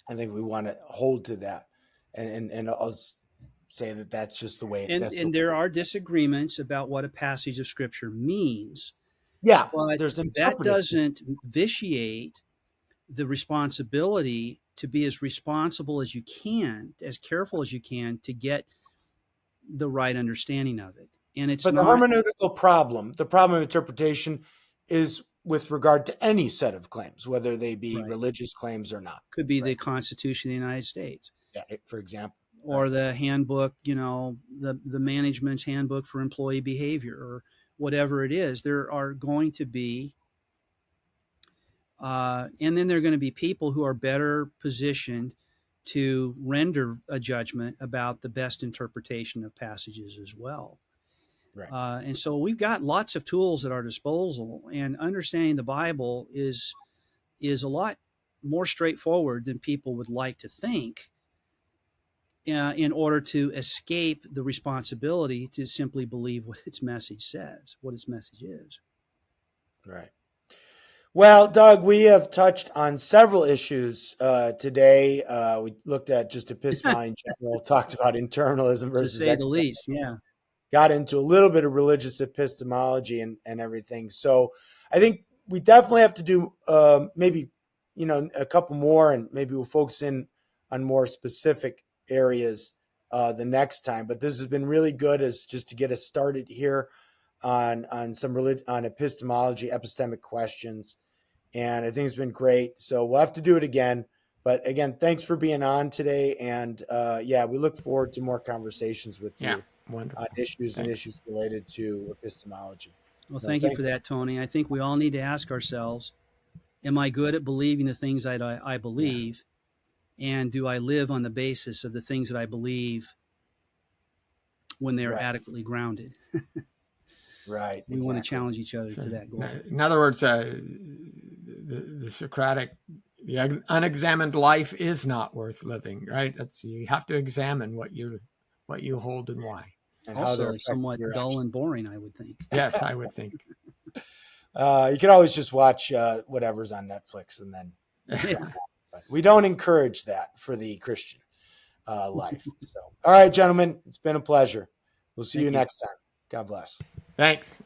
I think we want to hold to that, and I'll say that that's just the way. And there are disagreements about what a passage of Scripture means. Yeah, but there's that doesn't vitiate the responsibility to be as responsible as you can, as careful as you can, to get the right understanding of it. And it's but not the hermeneutical problem, the problem of interpretation, is with regard to any set of claims, whether they be right. religious claims or not. Could be right. the Constitution of the United States. Yeah, for example. Or right. the handbook, the management's handbook for employee behavior, or whatever it is. There are going to be, and then there are going to be people who are better positioned to render a judgment about the best interpretation of passages as well. Right. And so we've got lots of tools at our disposal, and understanding the Bible is a lot more straightforward than people would like to think, in order to escape the responsibility to simply believe what its message says, what its message is. Right. Well, Doug, we have touched on several issues today. We looked at just epistemology in general, talked about internalism versus to say the least, yeah. Got into a little bit of religious epistemology and everything. So I think we definitely have to do maybe, a couple more, and maybe we'll focus in on more specific areas the next time. But this has been really good, as just to get us started here on on epistemology, epistemic questions. And I think it's been great. So we'll have to do it again. But again, thanks for being on today. And we look forward to more conversations with you on issues and issues related to epistemology. Well, thank you for that, Tony. I think we all need to ask ourselves, am I good at believing the things that I believe? And do I live on the basis of the things that I believe when they're adequately grounded? Right. We want to challenge each other to that goal. In other words, the Socratic, the unexamined life is not worth living, right? You have to examine what you hold and why. And also somewhat dull and boring, I would think. Yes, I would think. You can always just watch whatever's on Netflix, and then but we don't encourage that for the Christian life. So, all right, gentlemen, it's been a pleasure. We'll see you next time. God bless. Thanks.